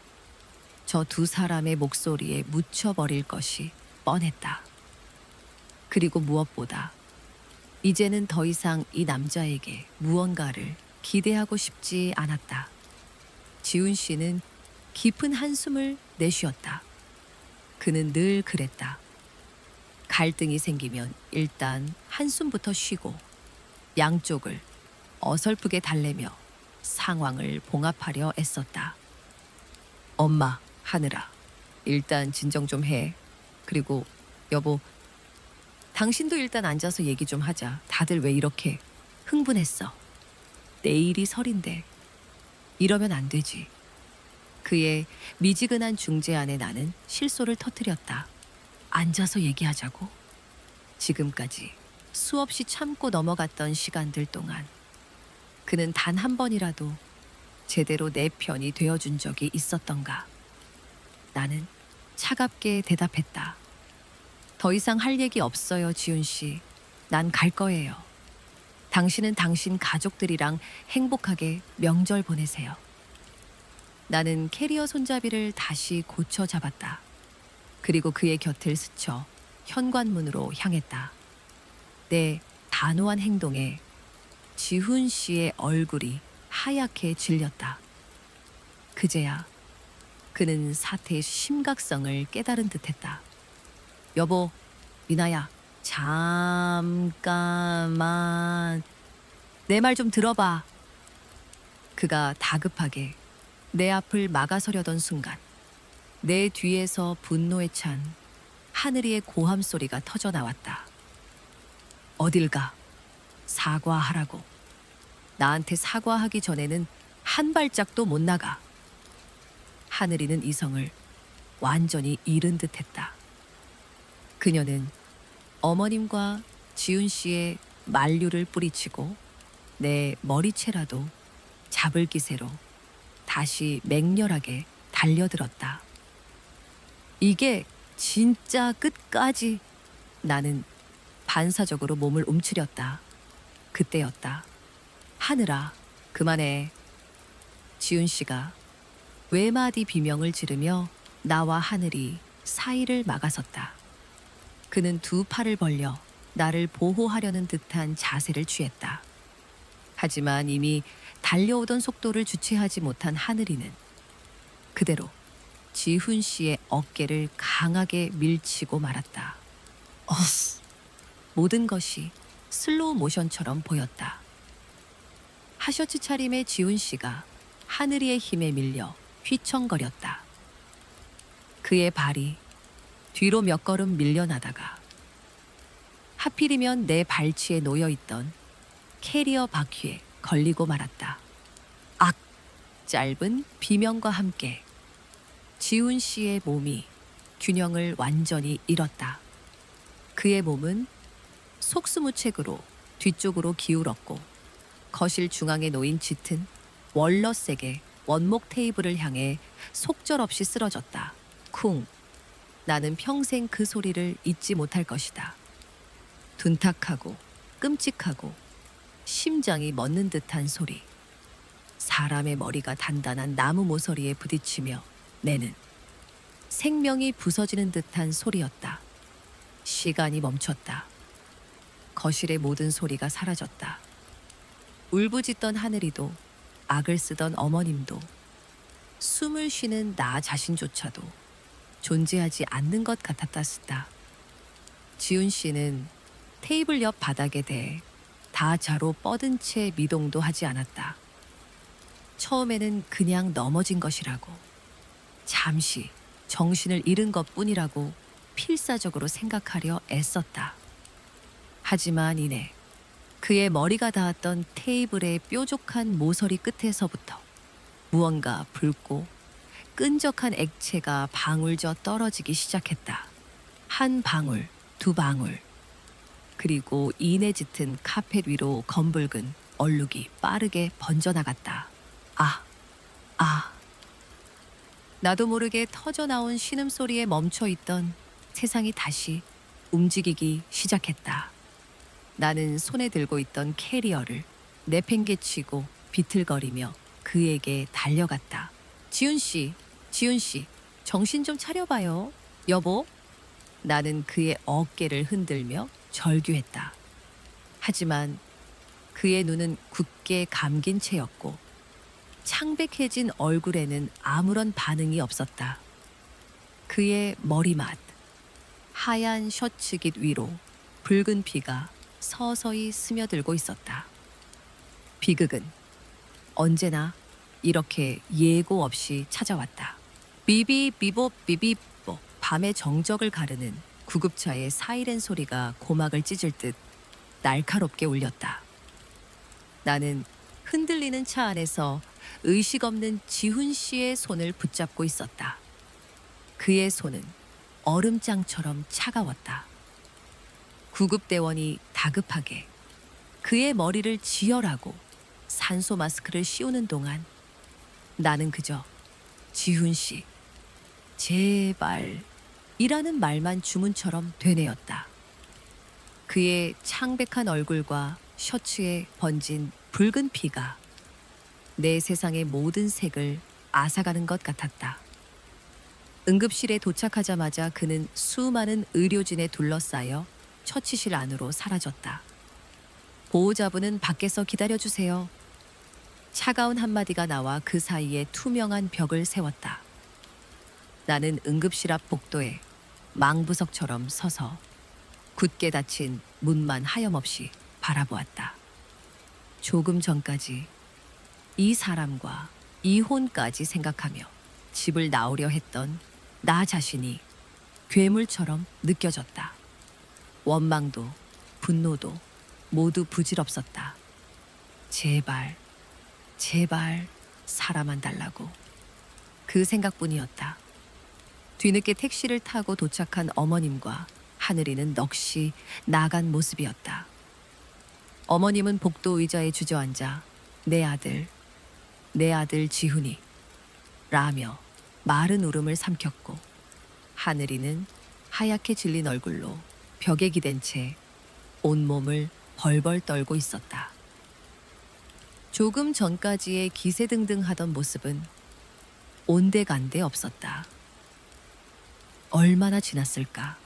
저 두 사람의 목소리에 묻혀버릴 것이 뻔했다. 그리고 무엇보다 이제는 더 이상 이 남자에게 무언가를 기대하고 싶지 않았다. 지훈 씨는 깊은 한숨을 내쉬었다. 그는 늘 그랬다. 갈등이 생기면 일단 한숨부터 쉬고 양쪽을 어설프게 달래며 상황을 봉합하려 애썼다. 엄마, 하늘아, 일단 진정 좀 해. 그리고 여보, 당신도 일단 앉아서 얘기 좀 하자. 다들 왜 이렇게 흥분했어? 내일이 설인데 이러면 안 되지. 그의 미지근한 중재 안에 나는 실소를 터뜨렸다. 앉아서 얘기하자고? 지금까지 수없이 참고 넘어갔던 시간들 동안 그는 단 한 번이라도 제대로 내 편이 되어준 적이 있었던가? 나는 차갑게 대답했다. 더 이상 할 얘기 없어요, 지훈 씨. 난 갈 거예요. 당신은 당신 가족들이랑 행복하게 명절 보내세요. 나는 캐리어 손잡이를 다시 고쳐 잡았다. 그리고 그의 곁을 스쳐 현관문으로 향했다. 내 단호한 행동에 지훈 씨의 얼굴이 하얗게 질렸다. 그제야 그는 사태의 심각성을 깨달은 듯했다. 여보, 미나야, 잠깐만. 내 말 좀 들어봐. 그가 다급하게 내 앞을 막아서려던 순간 내 뒤에서 분노에 찬 하늘이의 고함 소리가 터져 나왔다. 어딜 가? 사과하라고. 나한테 사과하기 전에는 한 발짝도 못 나가. 하늘이는 이성을 완전히 잃은 듯했다. 그녀는 어머님과 지훈 씨의 만류를 뿌리치고 내 머리채라도 잡을 기세로 다시 맹렬하게 달려들었다. 이게 진짜 끝까지. 나는 반사적으로 몸을 움츠렸다. 그때였다. 하늘아, 그만해. 지훈 씨가 외마디 비명을 지르며 나와 하늘이 사이를 막아섰다. 그는 두 팔을 벌려 나를 보호하려는 듯한 자세를 취했다. 하지만 이미 달려오던 속도를 주체하지 못한 하늘이는 그대로 지훈 씨의 어깨를 강하게 밀치고 말았다. 모든 것이 슬로우 모션처럼 보였다. 하셔츠 차림의 지훈 씨가 하늘이의 힘에 밀려 휘청거렸다. 그의 발이 뒤로 몇 걸음 밀려나다가 하필이면 내 발치에 놓여있던 캐리어 바퀴에 걸리고 말았다. 악! 짧은 비명과 함께 지훈 씨의 몸이 균형을 완전히 잃었다. 그의 몸은 속수무책으로 뒤쪽으로 기울었고 거실 중앙에 놓인 짙은 월러색의 원목 테이블을 향해 속절없이 쓰러졌다. 쿵! 나는 평생 그 소리를 잊지 못할 것이다. 둔탁하고 끔찍하고 심장이 멎는 듯한 소리. 사람의 머리가 단단한 나무 모서리에 부딪히며 내는 생명이 부서지는 듯한 소리였다. 시간이 멈췄다. 거실의 모든 소리가 사라졌다. 울부짖던 하늘이도 악을 쓰던 어머님도 숨을 쉬는 나 자신조차도 존재하지 않는 것 같았다 쓰다. 지훈 씨는 테이블 옆 바닥에 대해 다 자로 뻗은 채 미동도 하지 않았다. 처음에는 그냥 넘어진 것이라고, 잠시 정신을 잃은 것뿐이라고 필사적으로 생각하려 애썼다. 하지만 이내 그의 머리가 닿았던 테이블의 뾰족한 모서리 끝에서부터 무언가 붉고 끈적한 액체가 방울져 떨어지기 시작했다. 한 방울, 두 방울. 그리고 이내 짙은 카펫 위로 검붉은 얼룩이 빠르게 번져나갔다. 아, 아. 나도 모르게 터져나온 신음소리에 멈춰있던 세상이 다시 움직이기 시작했다. 나는 손에 들고 있던 캐리어를 내팽개치고 비틀거리며 그에게 달려갔다. 지훈 씨, 지훈 씨, 정신 좀 차려봐요. 여보? 나는 그의 어깨를 흔들며 절규했다. 하지만 그의 눈은 굳게 감긴 채였고 창백해진 얼굴에는 아무런 반응이 없었다. 그의 머리맡, 하얀 셔츠깃 위로 붉은 피가 서서히 스며들고 있었다. 비극은 언제나 이렇게 예고 없이 찾아왔다. 비비비보 비비보. 밤의 정적을 가르는 구급차의 사이렌 소리가 고막을 찢을 듯 날카롭게 울렸다. 나는 흔들리는 차 안에서 의식 없는 지훈 씨의 손을 붙잡고 있었다. 그의 손은 얼음장처럼 차가웠다. 구급대원이 다급하게 그의 머리를 지혈하고 산소 마스크를 씌우는 동안 나는 그저 지훈 씨, 제발 이라는 말만 주문처럼 되뇌었다. 그의 창백한 얼굴과 셔츠에 번진 붉은 피가 내 세상의 모든 색을 앗아가는 것 같았다. 응급실에 도착하자마자 그는 수많은 의료진에 둘러싸여 처치실 안으로 사라졌다. 보호자분은 밖에서 기다려주세요. 차가운 한마디가 나와 그 사이에 투명한 벽을 세웠다. 나는 응급실 앞 복도에 망부석처럼 서서 굳게 닫힌 문만 하염없이 바라보았다. 조금 전까지 이 사람과 이혼까지 생각하며 집을 나오려 했던 나 자신이 괴물처럼 느껴졌다. 원망도 분노도 모두 부질없었다. 제발, 제발 살아만 달라고. 그 생각뿐이었다. 뒤늦게 택시를 타고 도착한 어머님과 하늘이는 넋이 나간 모습이었다. 어머님은 복도 의자에 주저앉아 내 아들 지훈이 라며 마른 울음을 삼켰고, 하늘이는 하얗게 질린 얼굴로 벽에 기댄 채 온몸을 벌벌 떨고 있었다. 조금 전까지의 기세등등하던 모습은 온데간데 없었다. 얼마나 지났을까?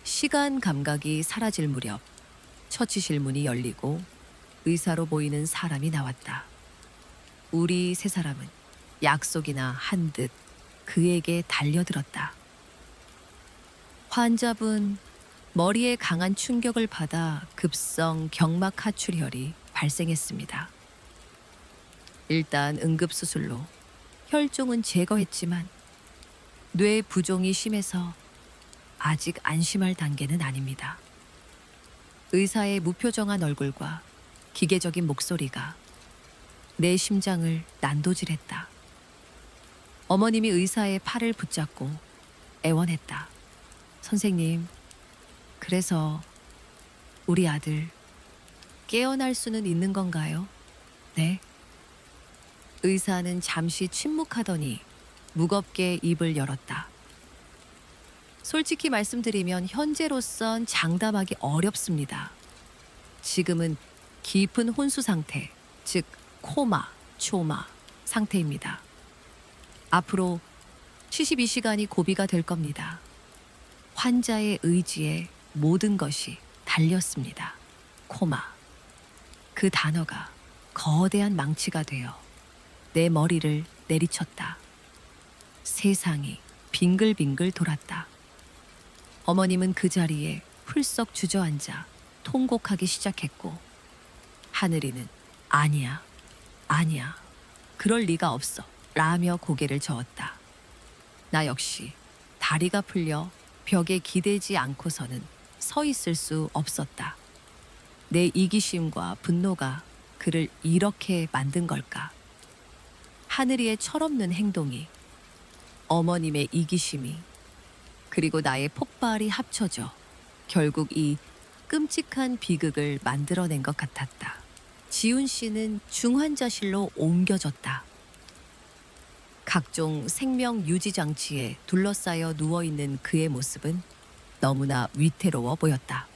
시간 감각이 사라질 무렵 처치실 문이 열리고 의사로 보이는 사람이 나왔다. 우리 세 사람은 약속이나 한 듯 그에게 달려들었다. 환자분, 머리에 강한 충격을 받아 급성 경막 하출혈이 발생했습니다. 일단 응급수술로 혈종은 제거했지만 뇌 부종이 심해서 아직 안심할 단계는 아닙니다. 의사의 무표정한 얼굴과 기계적인 목소리가 내 심장을 난도질했다. 어머님이 의사의 팔을 붙잡고 애원했다. 선생님, 그래서 우리 아들 깨어날 수는 있는 건가요? 네. 의사는 잠시 침묵하더니 무겁게 입을 열었다. 솔직히 말씀드리면 현재로선 장담하기 어렵습니다. 지금은 깊은 혼수 상태, 즉 코마, 초마 상태입니다. 앞으로 72시간이 고비가 될 겁니다. 환자의 의지에 모든 것이 달렸습니다. 코마. 그 단어가 거대한 망치가 되어 내 머리를 내리쳤다. 세상이 빙글빙글 돌았다. 어머님은 그 자리에 훌썩 주저앉아 통곡하기 시작했고, 하늘이는 아니야, 아니야, 그럴 리가 없어 라며 고개를 저었다. 나 역시 다리가 풀려 벽에 기대지 않고서는 서 있을 수 없었다. 내 이기심과 분노가 그를 이렇게 만든 걸까? 하늘이의 철없는 행동이, 어머님의 이기심이, 그리고 나의 폭발이 합쳐져 결국 이 끔찍한 비극을 만들어낸 것 같았다. 지훈 씨는 중환자실로 옮겨졌다. 각종 생명 유지 장치에 둘러싸여 누워있는 그의 모습은 너무나 위태로워 보였다.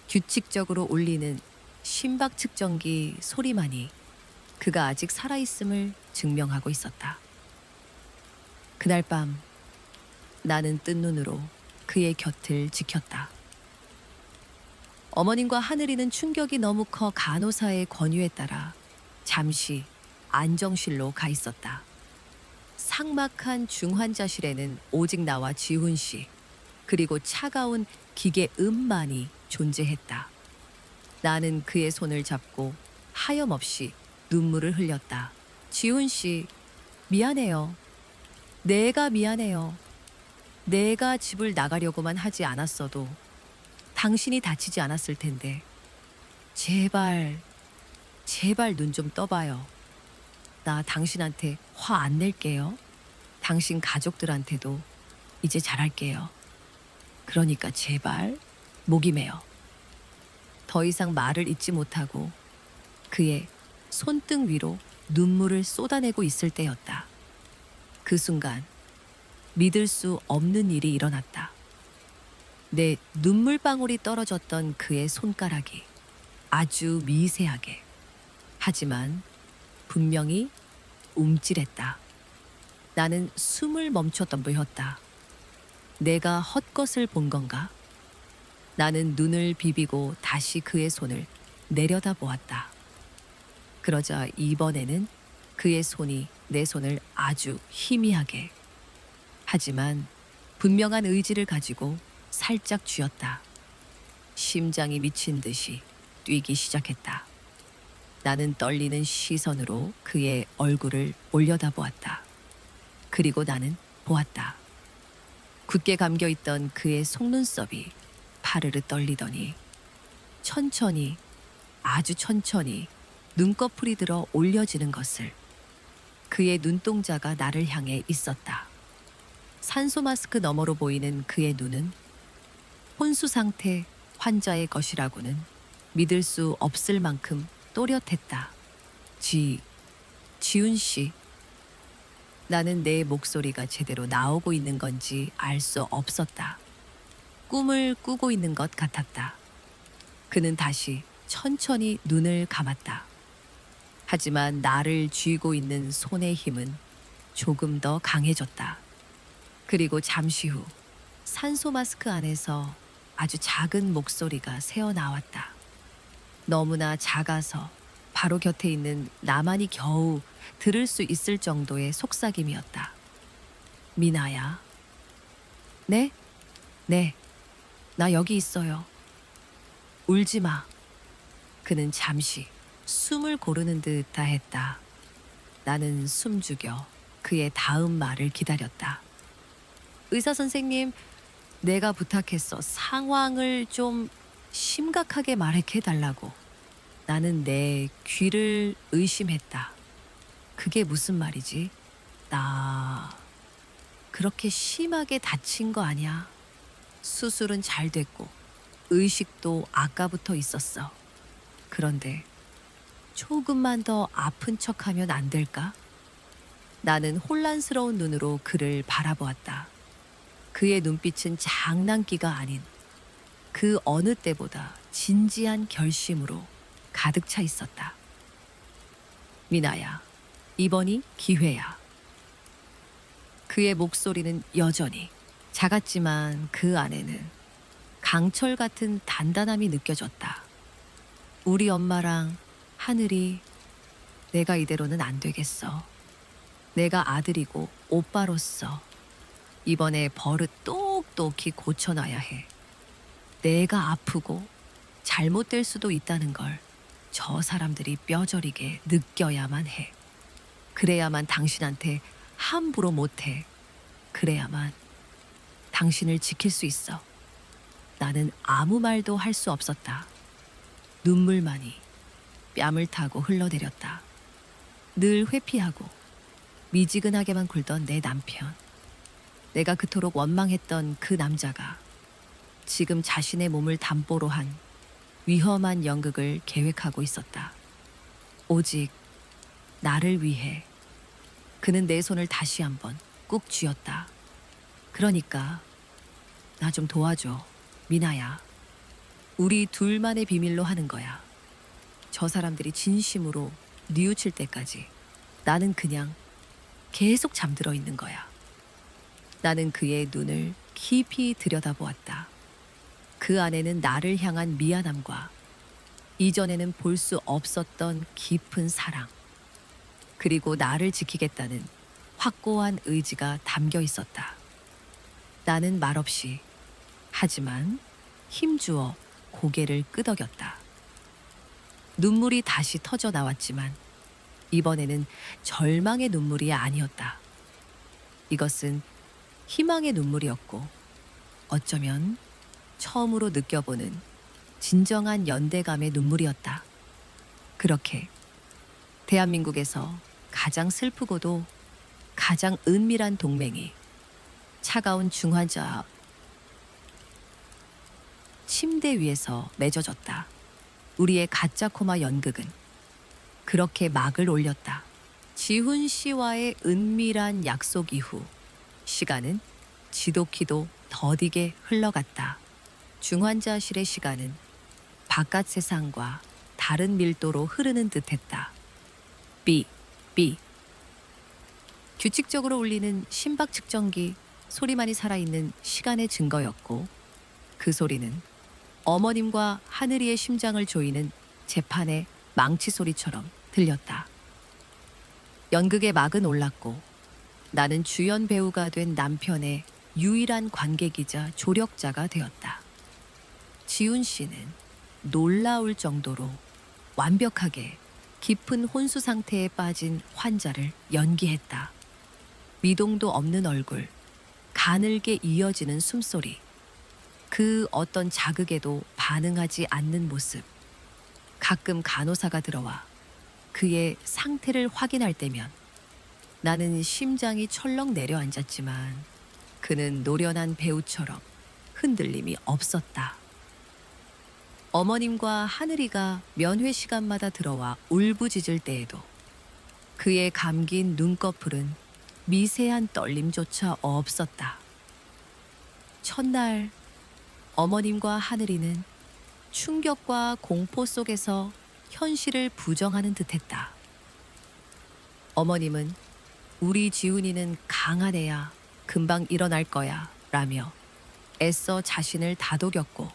규칙적으로 울리는 심박 측정기 소리만이 그가 아직 살아있음을 증명하고 있었다. 그날 밤 나는 뜬 눈으로 그의 곁을 지켰다. 어머님과 하늘이는 충격이 너무 커 간호사의 권유에 따라 잠시 안정실로 가 있었다. 삭막한 중환자실에는 오직 나와 지훈 씨, 그리고 차가운 기계 음만이 존재했다. 나는 그의 손을 잡고 하염없이 눈물을 흘렸다. 지훈 씨, 미안해요. 내가 미안해요. 내가 집을 나가려고만 하지 않았어도 당신이 다치지 않았을 텐데. 제발, 제발 눈 좀 떠봐요. 나 당신한테 화 안 낼게요. 당신 가족들한테도 이제 잘할게요. 그러니까 제발 목이 메어. 더 이상 말을 잇지 못하고 그의 손등 위로 눈물을 쏟아내고 있을 때였다. 그 순간 믿을 수 없는 일이 일어났다. 내 눈물방울이 떨어졌던 그의 손가락이 아주 미세하게, 하지만 분명히 움찔했다. 나는 숨을 멈췄던 보였다. 내가 헛것을 본 건가? 나는 눈을 비비고 다시 그의 손을 내려다보았다. 그러자 이번에는 그의 손이 내 손을 아주 희미하게, 하지만 분명한 의지를 가지고 살짝 쥐었다. 심장이 미친 듯이 뛰기 시작했다. 나는 떨리는 시선으로 그의 얼굴을 올려다보았다. 그리고 나는 보았다. 굳게 감겨있던 그의 속눈썹이 파르르 떨리더니 천천히, 아주 천천히 눈꺼풀이 들어 올려지는 것을. 그의 눈동자가 나를 향해 있었다. 산소 마스크 너머로 보이는 그의 눈은 혼수 상태 환자의 것이라고는 믿을 수 없을 만큼 또렷했다. 지훈 씨. 나는 내 목소리가 제대로 나오고 있는 건지 알 수 없었다. 꿈을 꾸고 있는 것 같았다. 그는 다시 천천히 눈을 감았다. 하지만 나를 쥐고 있는 손의 힘은 조금 더 강해졌다. 그리고 잠시 후 산소 마스크 안에서 아주 작은 목소리가 새어나왔다. 너무나 작아서 바로 곁에 있는 나만이 겨우 들을 수 있을 정도의 속삭임이었다. 미나야. 네? 네. 나 여기 있어요. 울지 마. 그는 잠시 숨을 고르는 듯다 했다. 나는 숨죽여 그의 다음 말을 기다렸다. 의사 선생님, 내가 부탁했어. 상황을 좀 심각하게 말해 달라고. 나는 내 귀를 의심했다. 그게 무슨 말이지? 나 그렇게 심하게 다친 거 아니야. 수술은 잘 됐고 의식도 아까부터 있었어. 그런데 조금만 더 아픈 척하면 안 될까? 나는 혼란스러운 눈으로 그를 바라보았다. 그의 눈빛은 장난기가 아닌 그 어느 때보다 진지한 결심으로 가득 차 있었다. 미나야, 이번이 기회야. 그의 목소리는 여전히 작았지만 그 안에는 강철 같은 단단함이 느껴졌다. 우리 엄마랑 하늘이, 내가 이대로는 안 되겠어. 내가 아들이고 오빠로서 이번에 버릇 똑똑히 고쳐놔야 해. 내가 아프고 잘못될 수도 있다는 걸 저 사람들이 뼈저리게 느껴야만 해. 그래야만 당신한테 함부로 못해. 그래야만 당신을 지킬 수 있어. 나는 아무 말도 할 수 없었다. 눈물만이 뺨을 타고 흘러내렸다. 늘 회피하고 미지근하게만 굴던 내 남편. 내가 그토록 원망했던 그 남자가 지금 자신의 몸을 담보로 한 위험한 연극을 계획하고 있었다. 오직 나를 위해 그는 내 손을 다시 한번 꾹 쥐었다. 그러니까 나 좀 도와줘, 미나야. 우리 둘만의 비밀로 하는 거야. 저 사람들이 진심으로 뉘우칠 때까지 나는 그냥 계속 잠들어 있는 거야. 나는 그의 눈을 깊이 들여다보았다. 그 안에는 나를 향한 미안함과 이전에는 볼 수 없었던 깊은 사랑, 그리고 나를 지키겠다는 확고한 의지가 담겨 있었다. 나는 말없이, 하지만 힘주어 고개를 끄덕였다. 눈물이 다시 터져 나왔지만 이번에는 절망의 눈물이 아니었다. 이것은 희망의 눈물이었고 어쩌면 처음으로 느껴보는 진정한 연대감의 눈물이었다. 그렇게 대한민국에서 가장 슬프고도 가장 은밀한 동맹이 차가운 중환자 침대 위에서 맺어졌다. 우리의 가짜 코마 연극은 그렇게 막을 올렸다. 지훈 씨와의 은밀한 약속 이후 시간은 지독히도 더디게 흘러갔다. 중환자실의 시간은 바깥 세상과 다른 밀도로 흐르는 듯했다. 삐, 삐. 규칙적으로 울리는 심박 측정기 소리만이 살아있는 시간의 증거였고 그 소리는 어머님과 하늘이의 심장을 조이는 재판의 망치 소리처럼 들렸다. 연극의 막은 올랐고 나는 주연 배우가 된 남편의 유일한 관객이자 조력자가 되었다. 지훈 씨는 놀라울 정도로 완벽하게 깊은 혼수 상태에 빠진 환자를 연기했다. 미동도 없는 얼굴, 가늘게 이어지는 숨소리, 그 어떤 자극에도 반응하지 않는 모습. 가끔 간호사가 들어와 그의 상태를 확인할 때면 나는 심장이 철렁 내려앉았지만 그는 노련한 배우처럼 흔들림이 없었다. 어머님과 하늘이가 면회 시간마다 들어와 울부짖을 때에도 그의 감긴 눈꺼풀은 미세한 떨림조차 없었다. 첫날 어머님과 하늘이는 충격과 공포 속에서 현실을 부정하는 듯했다. 어머님은 우리 지훈이는 강한 애야, 금방 일어날 거야 라며 애써 자신을 다독였고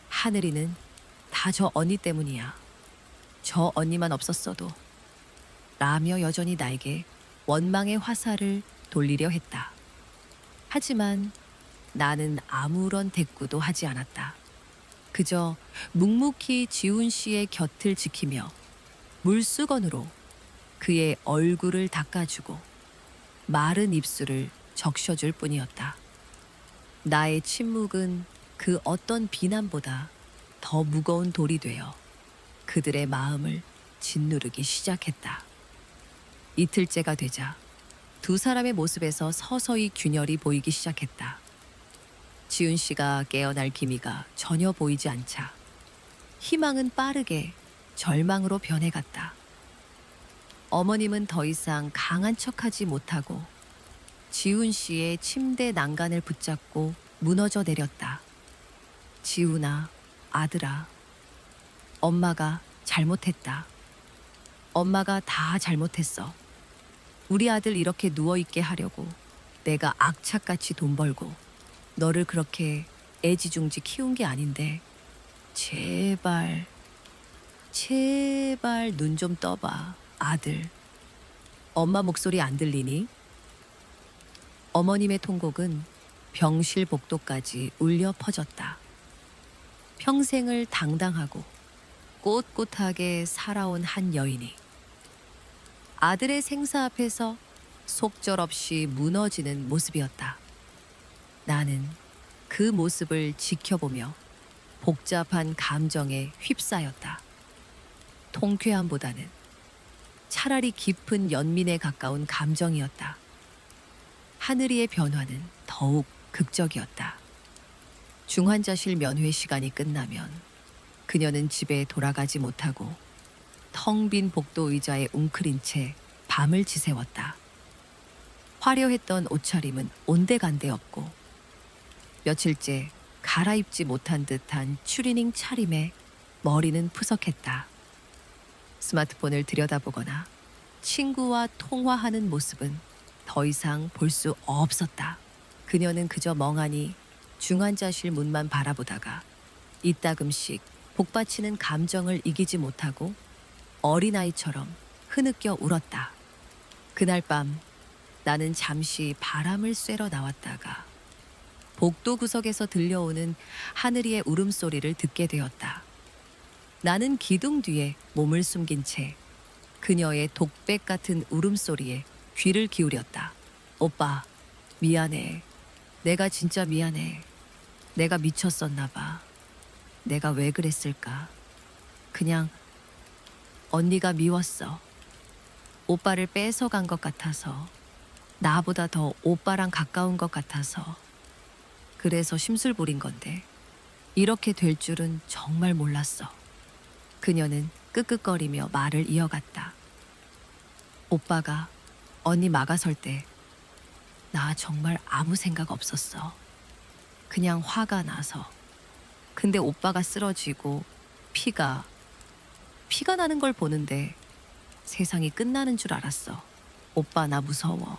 하늘이는 다 저 언니 때문이야. 저 언니만 없었어도 라며 여전히 나에게 원망의 화살을 돌리려 했다. 하지만 나는 아무런 대꾸도 하지 않았다. 그저 묵묵히 지훈 씨의 곁을 지키며 물수건으로 그의 얼굴을 닦아주고 마른 입술을 적셔줄 뿐이었다. 나의 침묵은 그 어떤 비난보다 더 무거운 돌이 되어 그들의 마음을 짓누르기 시작했다. 이틀째가 되자 두 사람의 모습에서 서서히 균열이 보이기 시작했다. 지훈 씨가 깨어날 기미가 전혀 보이지 않자 희망은 빠르게 절망으로 변해갔다. 어머님은 더 이상 강한 척하지 못하고 지훈 씨의 침대 난간을 붙잡고 무너져 내렸다. 지훈아, 아들아, 엄마가 잘못했다. 엄마가 다 잘못했어. 우리 아들 이렇게 누워있게 하려고 내가 악착같이 돈 벌고 너를 그렇게 애지중지 키운 게 아닌데 제발, 제발 눈 좀 떠봐, 아들. 엄마 목소리 안 들리니? 어머님의 통곡은 병실복도까지 울려 퍼졌다. 평생을 당당하고 꼿꼿하게 살아온 한 여인이 아들의 생사 앞에서 속절없이 무너지는 모습이었다. 나는 그 모습을 지켜보며 복잡한 감정에 휩싸였다. 통쾌함보다는 차라리 깊은 연민에 가까운 감정이었다. 하늘이의 변화는 더욱 극적이었다. 중환자실 면회 시간이 끝나면 그녀는 집에 돌아가지 못하고 텅 빈 복도 의자에 웅크린 채 밤을 지새웠다. 화려했던 옷차림은 온데간데 없고 며칠째 갈아입지 못한 듯한 추리닝 차림에 머리는 푸석했다. 스마트폰을 들여다보거나 친구와 통화하는 모습은 더 이상 볼 수 없었다. 그녀는 그저 멍하니 중환자실 문만 바라보다가 이따금씩 복받치는 감정을 이기지 못하고 어린아이처럼 흐느껴 울었다. 그날 밤 나는 잠시 바람을 쐬러 나왔다가 복도 구석에서 들려오는 하늘이의 울음소리를 듣게 되었다. 나는 기둥 뒤에 몸을 숨긴 채 그녀의 독백 같은 울음소리에 귀를 기울였다. 오빠, 미안해. 내가 진짜 미안해. 내가 미쳤었나 봐. 내가 왜 그랬을까? 그냥 언니가 미웠어. 오빠를 뺏어간 것 같아서. 나보다 더 오빠랑 가까운 것 같아서. 그래서 심술 부린 건데 이렇게 될 줄은 정말 몰랐어. 그녀는 끄끄거리며 말을 이어갔다. 오빠가 언니 막아설 때 나 정말 아무 생각 없었어. 그냥 화가 나서. 근데 오빠가 쓰러지고 피가 나는 걸 보는데 세상이 끝나는 줄 알았어. 오빠 나 무서워.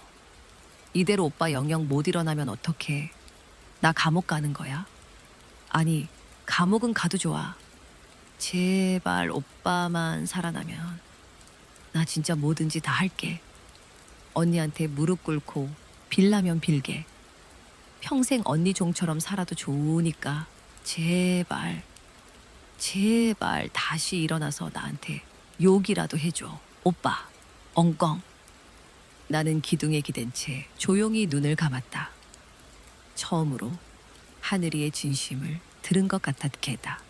이대로 오빠 영영 못 일어나면 어떡해. 나 감옥 가는 거야? 아니, 감옥은 가도 좋아. 제발 오빠만 살아나면 나 진짜 뭐든지 다 할게. 언니한테 무릎 꿇고 빌라면 빌게. 평생 언니 종처럼 살아도 좋으니까 제발 다시 일어나서 나한테 욕이라도 해줘. 오빠, 엉껑. 나는 기둥에 기댄 채 조용히 눈을 감았다. 처음으로 하늘이의 진심을 들은 것 같았게다.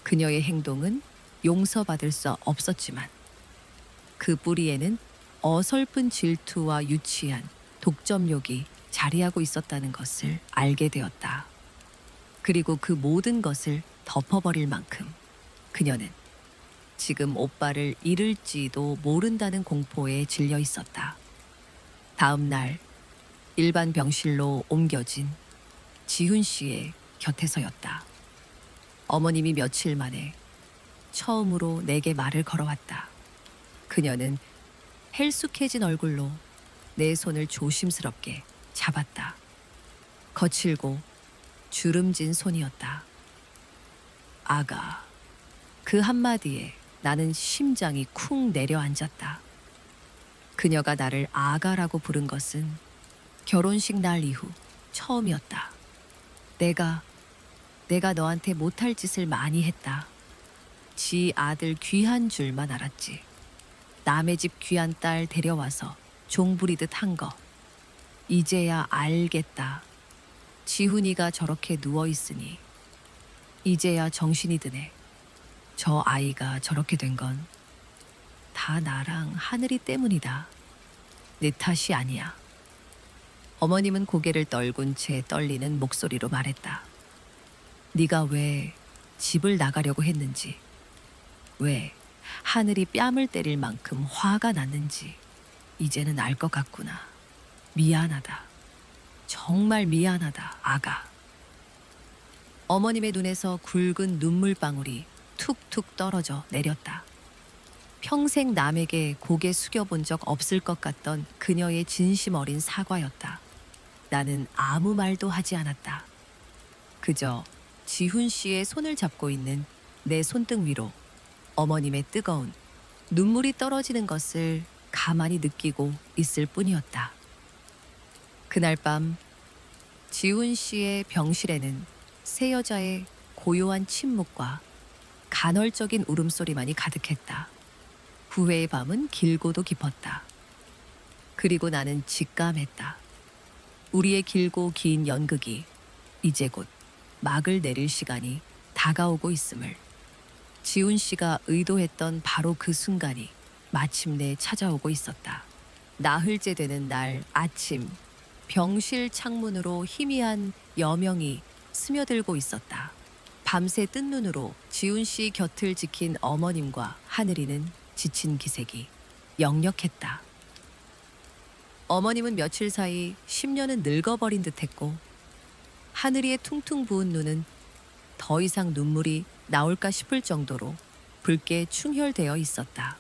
그녀의 행동은 용서받을 수 없었지만 그 뿌리에는 어설픈 질투와 유치한 독점욕이 자리하고 있었다는 것을 알게 되었다. 그리고 그 모든 것을 덮어버릴 만큼 그녀는 지금 오빠를 잃을지도 모른다는 공포에 질려 있었다. 다음 날 일반 병실로 옮겨진 지훈 씨의 곁에서였다. 어머님이 며칠 만에 처음으로 내게 말을 걸어왔다. 그녀는 헬쑥해진 얼굴로 내 손을 조심스럽게 잡았다. 거칠고 주름진 손이었다. 아가. 그 한마디에 나는 심장이 쿵 내려앉았다. 그녀가 나를 아가라고 부른 것은 결혼식 날 이후 처음이었다. 내가 너한테 못할 짓을 많이 했다. 지 아들 귀한 줄만 알았지. 남의 집 귀한 딸 데려와서 종부리듯 한 거. 이제야 알겠다. 지훈이가 저렇게 누워있으니 이제야 정신이 드네. 저 아이가 저렇게 된 건 다 나랑 하늘이 때문이다. 내 탓이 아니야. 어머님은 고개를 떨군 채 떨리는 목소리로 말했다. 네가 왜 집을 나가려고 했는지, 왜 하늘이 뺨을 때릴 만큼 화가 났는지 이제는 알 것 같구나. 미안하다. 정말 미안하다, 아가. 어머님의 눈에서 굵은 눈물방울이 툭툭 떨어져 내렸다. 평생 남에게 고개 숙여본 적 없을 것 같던 그녀의 진심 어린 사과였다. 나는 아무 말도 하지 않았다. 그저 지훈 씨의 손을 잡고 있는 내 손등 위로 어머님의 뜨거운 눈물이 떨어지는 것을 가만히 느끼고 있을 뿐이었다. 그날 밤 지훈 씨의 병실에는 세 여자의 고요한 침묵과 간헐적인 울음소리만이 가득했다. 후회의 밤은 길고도 깊었다. 그리고 나는 직감했다. 우리의 길고 긴 연극이 이제 곧 막을 내릴 시간이 다가오고 있음을. 지훈 씨가 의도했던 바로 그 순간이 마침내 찾아오고 있었다. 나흘째 되는 날 아침, 병실 창문으로 희미한 여명이 스며들고 있었다. 밤새 뜬 눈으로 지훈 씨 곁을 지킨 어머님과 하늘이는 지친 기색이 역력했다. 어머님은 며칠 사이 10년은 늙어버린 듯했고, 하늘이의 퉁퉁 부은 눈은 더 이상 눈물이 나올까 싶을 정도로 붉게 충혈되어 있었다.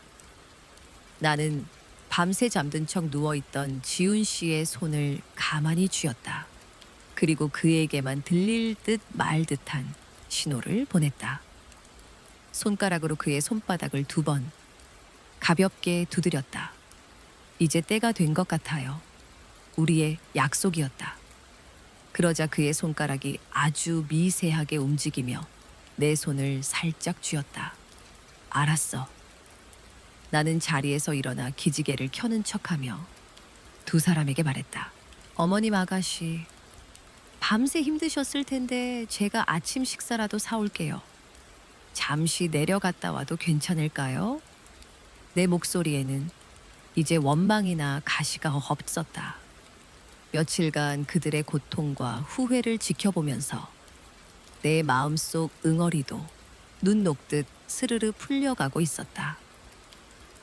나는 밤새 잠든 척 누워있던 지훈 씨의 손을 가만히 쥐었다. 그리고 그에게만 들릴 듯 말 듯한 신호를 보냈다. 손가락으로 그의 손바닥을 2번 가볍게 두드렸다. 이제 때가 된 것 같아요. 우리의 약속이었다. 그러자 그의 손가락이 아주 미세하게 움직이며 내 손을 살짝 쥐었다. 알았어. 나는 자리에서 일어나 기지개를 켜는 척하며 두 사람에게 말했다. 어머님 아가씨, 밤새 힘드셨을 텐데 제가 아침 식사라도 사올게요. 잠시 내려갔다 와도 괜찮을까요? 내 목소리에는 이제 원망이나 가시가 없었다. 며칠간 그들의 고통과 후회를 지켜보면서 내 마음속 응어리도 눈 녹듯 스르르 풀려가고 있었다.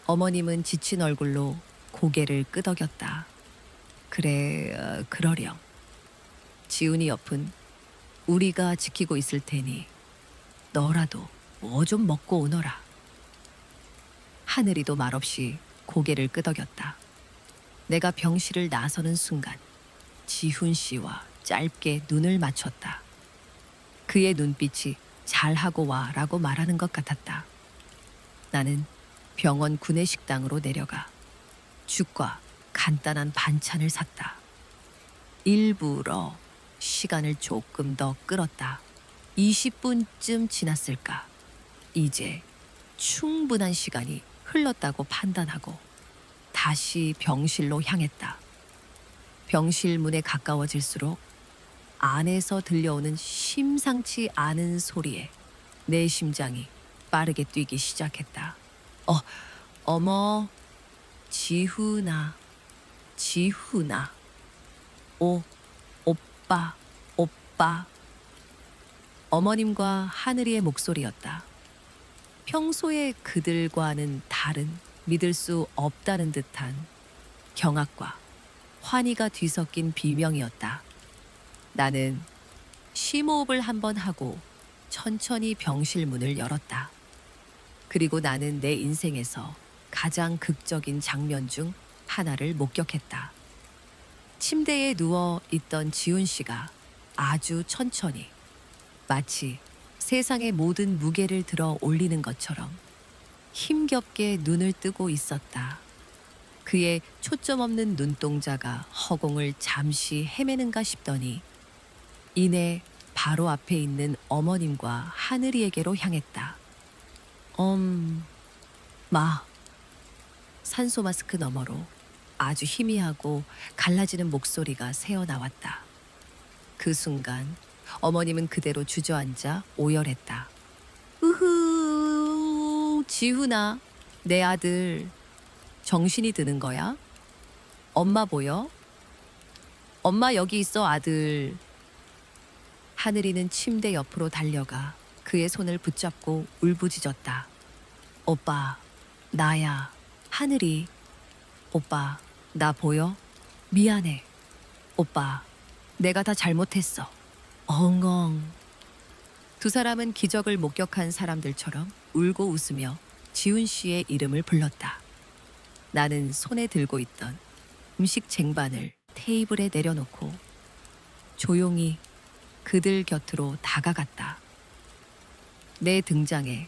어머님은 지친 얼굴로 고개를 끄덕였다. 그래, 그러렴. 지훈이 옆은 우리가 지키고 있을 테니 너라도 뭐 좀 먹고 오너라. 하늘이도 말없이 고개를 끄덕였다. 내가 병실을 나서는 순간 지훈 씨와 짧게 눈을 맞췄다. 그의 눈빛이 잘하고 와라고 말하는 것 같았다. 나는 병원 구내식당으로 내려가 죽과 간단한 반찬을 샀다. 일부러 시간을 조금 더 끌었다. 20분쯤 지났을까. 이제 충분한 시간이 흘렀다고 판단하고 다시 병실로 향했다. 병실 문에 가까워질수록 안에서 들려오는 심상치 않은 소리에 내 심장이 빠르게 뛰기 시작했다. 어머, 지훈아, 지훈아. 오빠. 어머님과 하늘이의 목소리였다. 평소에 그들과는 다른, 믿을 수 없다는 듯한 경악과 환희가 뒤섞인 비명이었다. 나는 심호흡을 한번 하고 천천히 병실 문을 열었다. 그리고 나는 내 인생에서 가장 극적인 장면 중 하나를 목격했다. 침대에 누워 있던 지훈 씨가 아주 천천히, 마치 세상의 모든 무게를 들어 올리는 것처럼 힘겹게 눈을 뜨고 있었다. 그의 초점 없는 눈동자가 허공을 잠시 헤매는가 싶더니 이내 바로 앞에 있는 어머님과 하늘이에게로 향했다. 마. 산소 마스크 너머로 아주 희미하고 갈라지는 목소리가 새어나왔다. 그 순간 어머님은 그대로 주저앉아 오열했다. 으흐, 지훈아, 내 아들 정신이 드는 거야? 엄마 보여? 엄마 여기 있어, 아들. 하늘이는 침대 옆으로 달려가 그의 손을 붙잡고 울부짖었다. 오빠, 나야, 하늘이. 오빠, 나 보여? 미안해. 오빠, 내가 다 잘못했어. 엉엉. 두 사람은 기적을 목격한 사람들처럼 울고 웃으며 지훈 씨의 이름을 불렀다. 나는 손에 들고 있던 음식 쟁반을 테이블에 내려놓고 조용히 그들 곁으로 다가갔다. 내 등장에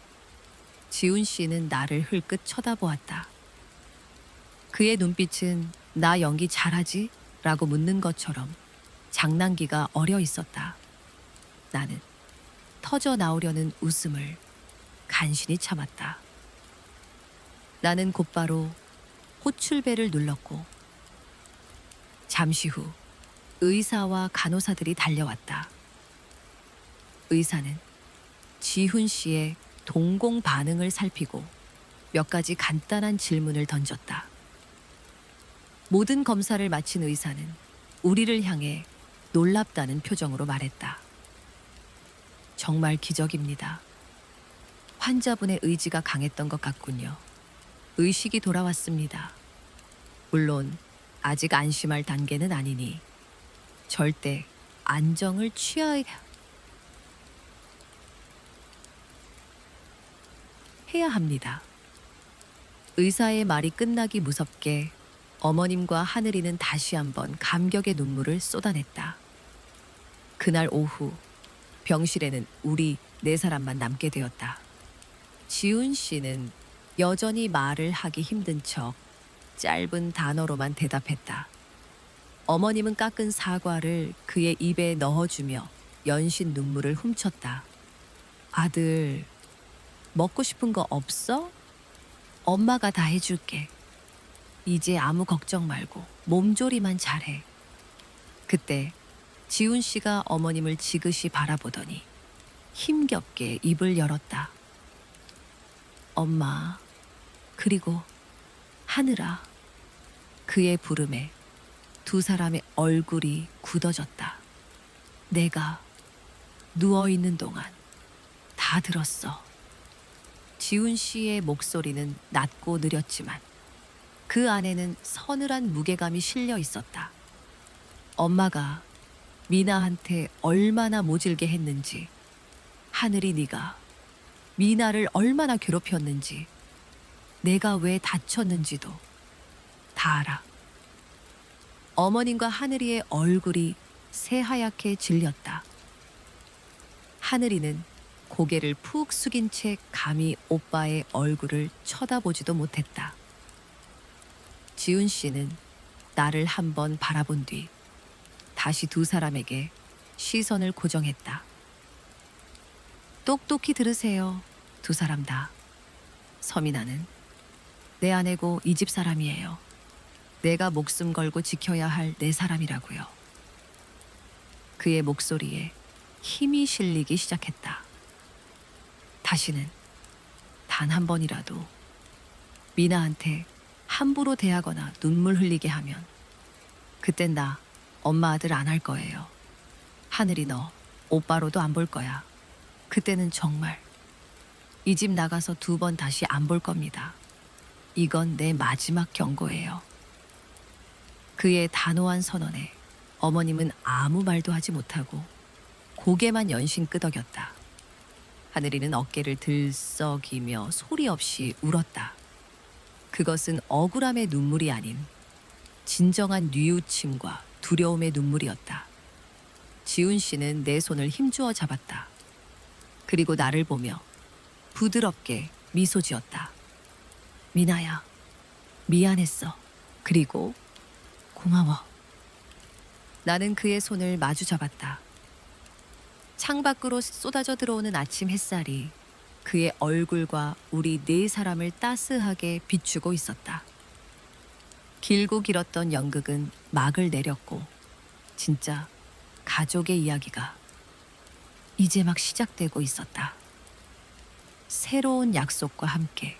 지훈 씨는 나를 흘끗 쳐다보았다. 그의 눈빛은 나 연기 잘하지? 라고 묻는 것처럼 장난기가 어려 있었다. 나는 터져 나오려는 웃음을 간신히 참았다. 나는 곧바로 호출벨을 눌렀고 잠시 후 의사와 간호사들이 달려왔다. 의사는 지훈 씨의 동공 반응을 살피고 몇 가지 간단한 질문을 던졌다. 모든 검사를 마친 의사는 우리를 향해 놀랍다는 표정으로 말했다. 정말 기적입니다. 환자분의 의지가 강했던 것 같군요. 의식이 돌아왔습니다. 물론 아직 안심할 단계는 아니니 절대 안정을 취해야 합니다. 의사의 말이 끝나기 무섭게 어머님과 하늘이는 다시 한번 감격의 눈물을 쏟아냈다. 그날 오후 병실에는 우리 네 사람만 남게 되었다. 지훈 씨는 여전히 말을 하기 힘든 척 짧은 단어로만 대답했다. 어머님은 깎은 사과를 그의 입에 넣어주며 연신 눈물을 훔쳤다. 아들, 먹고 싶은 거 없어? 엄마가 다 해줄게. 이제 아무 걱정 말고 몸조리만 잘해. 그때 지훈 씨가 어머님을 지그시 바라보더니 힘겹게 입을 열었다. 엄마, 그리고 하늘아. 그의 부름에 두 사람의 얼굴이 굳어졌다. 내가 누워있는 동안 다 들었어. 지훈 씨의 목소리는 낮고 느렸지만 그 안에는 서늘한 무게감이 실려 있었다. 엄마가 미나한테 얼마나 모질게 했는지, 하늘이 네가 미나를 얼마나 괴롭혔는지, 내가 왜 다쳤는지도 다 알아. 어머님과 하늘이의 얼굴이 새하얗게 질렸다. 하늘이는 고개를 푹 숙인 채 감히 오빠의 얼굴을 쳐다보지도 못했다. 지훈 씨는 나를 한번 바라본 뒤 다시 두 사람에게 시선을 고정했다. 똑똑히 들으세요. 두 사람 다. 서민아는 내 아내고 이 집 사람이에요. 내가 목숨 걸고 지켜야 할 내 사람이라고요. 그의 목소리에 힘이 실리기 시작했다. 다시는 단 한 번이라도 미나한테 함부로 대하거나 눈물 흘리게 하면 그땐 나 엄마 아들 안 할 거예요. 하늘이 너 오빠로도 안 볼 거야. 그때는 정말 이 집 나가서 두 번 다시 안 볼 겁니다. 이건 내 마지막 경고예요. 그의 단호한 선언에 어머님은 아무 말도 하지 못하고 고개만 연신 끄덕였다. 하늘이는 어깨를 들썩이며 소리 없이 울었다. 그것은 억울함의 눈물이 아닌 진정한 뉘우침과 두려움의 눈물이었다. 지훈 씨는 내 손을 힘주어 잡았다. 그리고 나를 보며 부드럽게 미소 지었다. 미나야, 미안했어. 그리고 고마워. 나는 그의 손을 마주 잡았다. 창밖으로 쏟아져 들어오는 아침 햇살이 그의 얼굴과 우리 네 사람을 따스하게 비추고 있었다. 길고 길었던 연극은 막을 내렸고 진짜 가족의 이야기가 이제 막 시작되고 있었다. 새로운 약속과 함께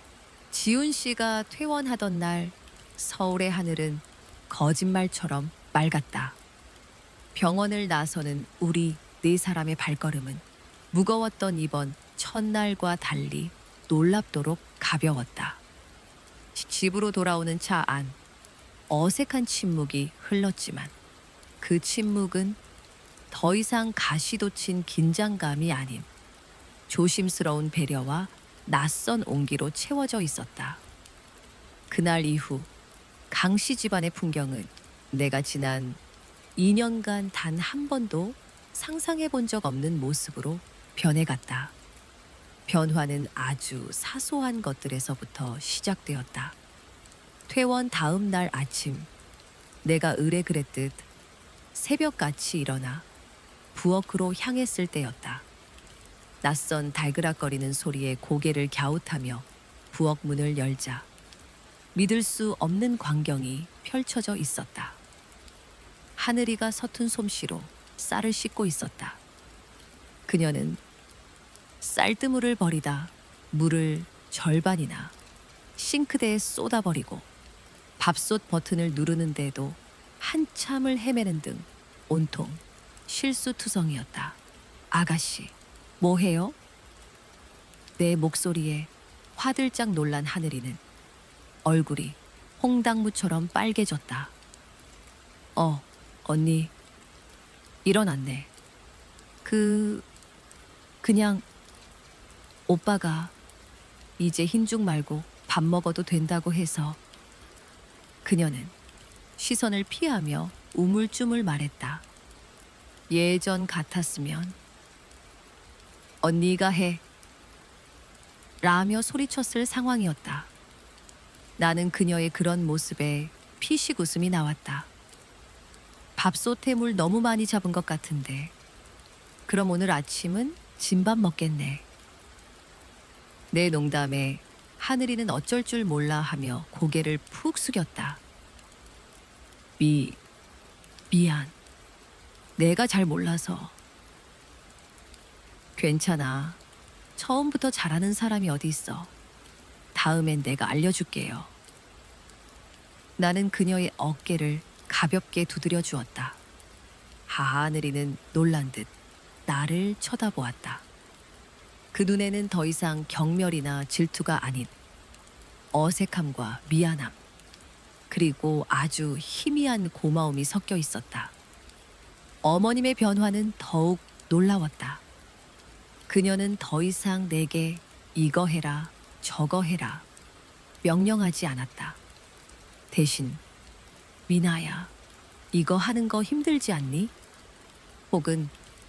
지훈 씨가 퇴원하던 날 서울의 하늘은 거짓말처럼 맑았다. 병원을 나서는 우리 네 사람의 발걸음은 무거웠던 이번 첫날과 달리 놀랍도록 가벼웠다. 집으로 돌아오는 차 안 어색한 침묵이 흘렀지만 그 침묵은 더 이상 가시돋친 긴장감이 아닌 조심스러운 배려와 낯선 온기로 채워져 있었다. 그날 이후 강씨 집안의 풍경은 내가 지난 2년간 단 한 번도 상상해 본 적 없는 모습으로 변해갔다. 변화는 아주 사소한 것들에서부터 시작되었다. 퇴원 다음 날 아침, 내가 의뢰 그랬듯 새벽같이 일어나 부엌으로 향했을 때였다. 낯선 달그락거리는 소리에 고개를 갸웃하며 부엌 문을 열자 믿을 수 없는 광경이 펼쳐져 있었다. 하늘이가 서툰 솜씨로 쌀을 씻고 있었다. 그녀는 쌀뜨물을 버리다 물을 절반이나 싱크대에 쏟아버리고 밥솥 버튼을 누르는데도 한참을 헤매는 등 온통 실수투성이었다. 아가씨, 뭐해요? 내 목소리에 화들짝 놀란 하늘이는 얼굴이 홍당무처럼 빨개졌다. 언니, 일어났네. 그냥 오빠가 이제 흰죽 말고 밥 먹어도 된다고 해서. 그녀는 시선을 피하며 우물쭈물 말했다. 예전 같았으면 언니가 해 라며 소리쳤을 상황이었다. 나는 그녀의 그런 모습에 피식 웃음이 나왔다. 밥솥에 물 너무 많이 잡은 것 같은데 그럼 오늘 아침은 진밥 먹겠네. 내 농담에 하늘이는 어쩔 줄 몰라 하며 고개를 푹 숙였다. 미안. 내가 잘 몰라서. 괜찮아. 처음부터 잘하는 사람이 어디 있어. 다음엔 내가 알려줄게요. 나는 그녀의 어깨를 가볍게 두드려 주었다. 하늘이는 놀란 듯 나를 쳐다보았다. 그 눈에는 더 이상 경멸이나 질투가 아닌 어색함과 미안함, 그리고 아주 희미한 고마움이 섞여 있었다. 어머님의 변화는 더욱 놀라웠다. 그녀는 더 이상 내게 이거 해라, 저거 해라 명령하지 않았다. 대신 미나야, 이거 하는 거 힘들지 않니? 혹은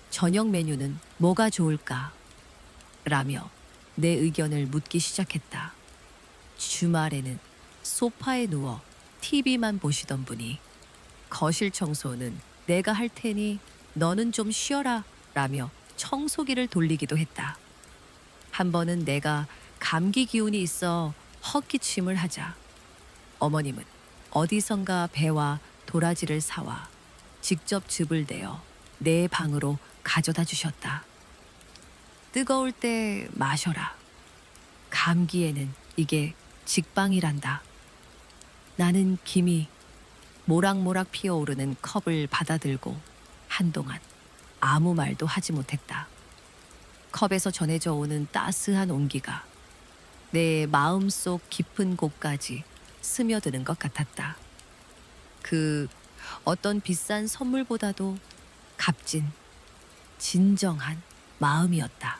저녁 메뉴는 뭐가 좋을까? 라며 내 의견을 묻기 시작했다. 주말에는 소파에 누워 TV만 보시던 분이 거실 청소는 내가 할 테니 너는 좀 쉬어라 라며 청소기를 돌리기도 했다. 한 번은 내가 감기 기운이 있어 헛기침을 하자 어머님은 어디선가 배와 도라지를 사와 직접 즙을 내어 내 방으로 가져다 주셨다. 뜨거울 때 마셔라. 감기에는 이게 직방이란다. 나는 김이 모락모락 피어오르는 컵을 받아들고 한동안 아무 말도 하지 못했다. 컵에서 전해져 오는 따스한 온기가 내 마음속 깊은 곳까지 스며드는 것 같았다. 그 어떤 비싼 선물보다도 값진, 진정한 마음이었다.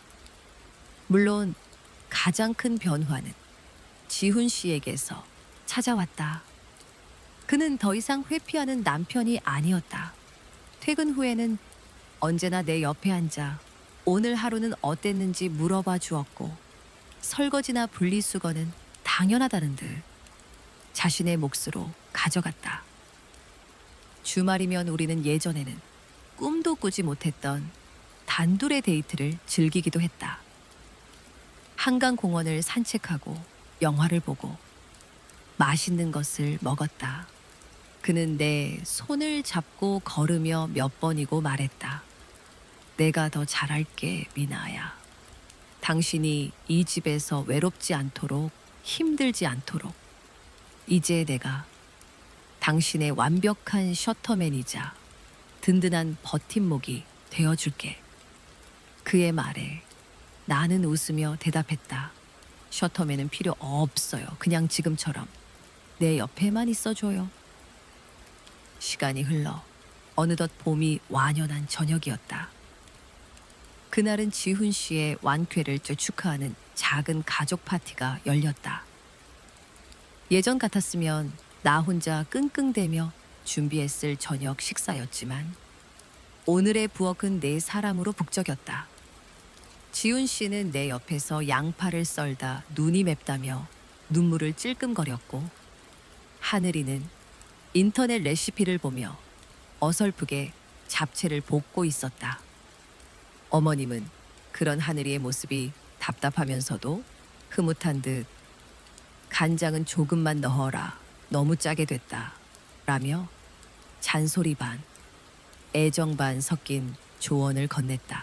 물론 가장 큰 변화는 지훈 씨에게서 찾아왔다. 그는 더 이상 회피하는 남편이 아니었다. 퇴근 후에는 언제나 내 옆에 앉아 오늘 하루는 어땠는지 물어봐 주었고 설거지나 분리수거는 당연하다는 듯 자신의 몫으로 가져갔다. 주말이면 우리는 예전에는 꿈도 꾸지 못했던 단둘의 데이트를 즐기기도 했다. 한강공원을 산책하고 영화를 보고 맛있는 것을 먹었다. 그는 내 손을 잡고 걸으며 몇 번이고 말했다. 내가 더 잘할게, 미나야. 당신이 이 집에서 외롭지 않도록, 힘들지 않도록 이제 내가 당신의 완벽한 셔터맨이자 든든한 버팀목이 되어줄게. 그의 말에 나는 웃으며 대답했다. 셔터맨은 필요 없어요. 그냥 지금처럼 내 옆에만 있어줘요. 시간이 흘러 어느덧 봄이 완연한 저녁이었다. 그날은 지훈 씨의 완쾌를 축하하는 작은 가족 파티가 열렸다. 예전 같았으면 나 혼자 끙끙대며 준비했을 저녁 식사였지만 오늘의 부엌은 네 사람으로 북적였다. 지훈 씨는 내 옆에서 양파를 썰다 눈이 맵다며 눈물을 찔끔거렸고 하늘이는 인터넷 레시피를 보며 어설프게 잡채를 볶고 있었다. 어머님은 그런 하늘이의 모습이 답답하면서도 흐뭇한 듯 간장은 조금만 넣어라. 너무 짜게 됐다. 라며 잔소리 반, 애정 반 섞인 조언을 건넸다.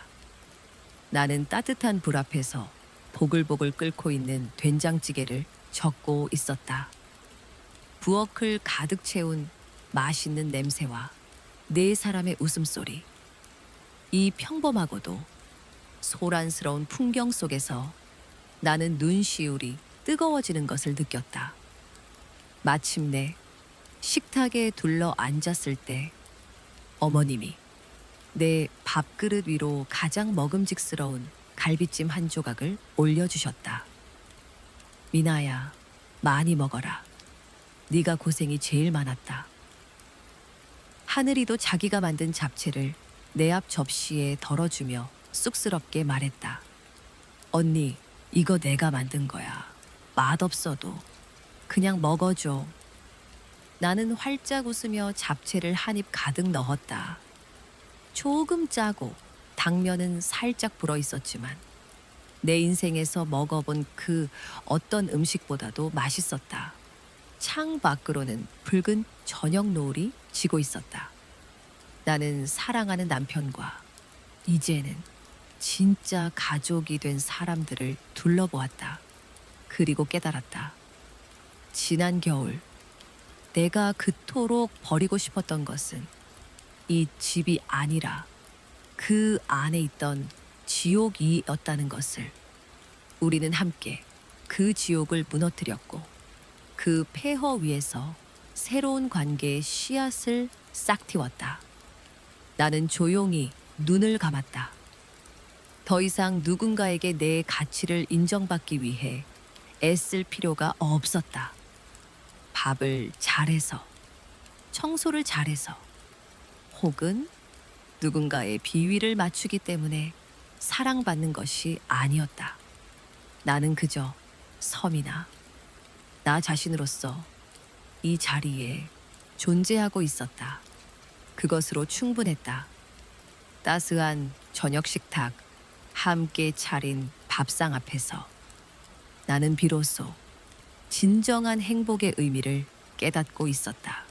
나는 따뜻한 불 앞에서 보글보글 끓고 있는 된장찌개를 적고 있었다. 부엌을 가득 채운 맛있는 냄새와 네 사람의 웃음소리. 이 평범하고도 소란스러운 풍경 속에서 나는 눈시울이 뜨거워지는 것을 느꼈다. 마침내 식탁에 둘러 앉았을 때 어머님이 내 밥그릇 위로 가장 먹음직스러운 갈비찜 한 조각을 올려주셨다. 미나야, 많이 먹어라. 네가 고생이 제일 많았다. 하늘이도 자기가 만든 잡채를 내 앞 접시에 덜어주며 쑥스럽게 말했다. 언니, 이거 내가 만든 거야. 맛없어도 그냥 먹어줘. 나는 활짝 웃으며 잡채를 한 입 가득 넣었다. 조금 짜고 당면은 살짝 불어 있었지만 내 인생에서 먹어본 그 어떤 음식보다도 맛있었다. 창 밖으로는 붉은 저녁 노을이 지고 있었다. 나는 사랑하는 남편과 이제는 진짜 가족이 된 사람들을 둘러보았다. 그리고 깨달았다. 지난 겨울 내가 그토록 버리고 싶었던 것은 이 집이 아니라 그 안에 있던 지옥이었다는 것을. 우리는 함께 그 지옥을 무너뜨렸고 그 폐허 위에서 새로운 관계의 씨앗을 싹틔웠다. 나는 조용히 눈을 감았다. 더 이상 누군가에게 내 가치를 인정받기 위해 애쓸 필요가 없었다. 밥을 잘해서, 청소를 잘해서, 혹은 누군가의 비위를 맞추기 때문에 사랑받는 것이 아니었다. 나는 그저 섬이나 나 자신으로서 이 자리에 존재하고 있었다. 그것으로 충분했다. 따스한 저녁 식탁, 함께 차린 밥상 앞에서 나는 비로소 진정한 행복의 의미를 깨닫고 있었다.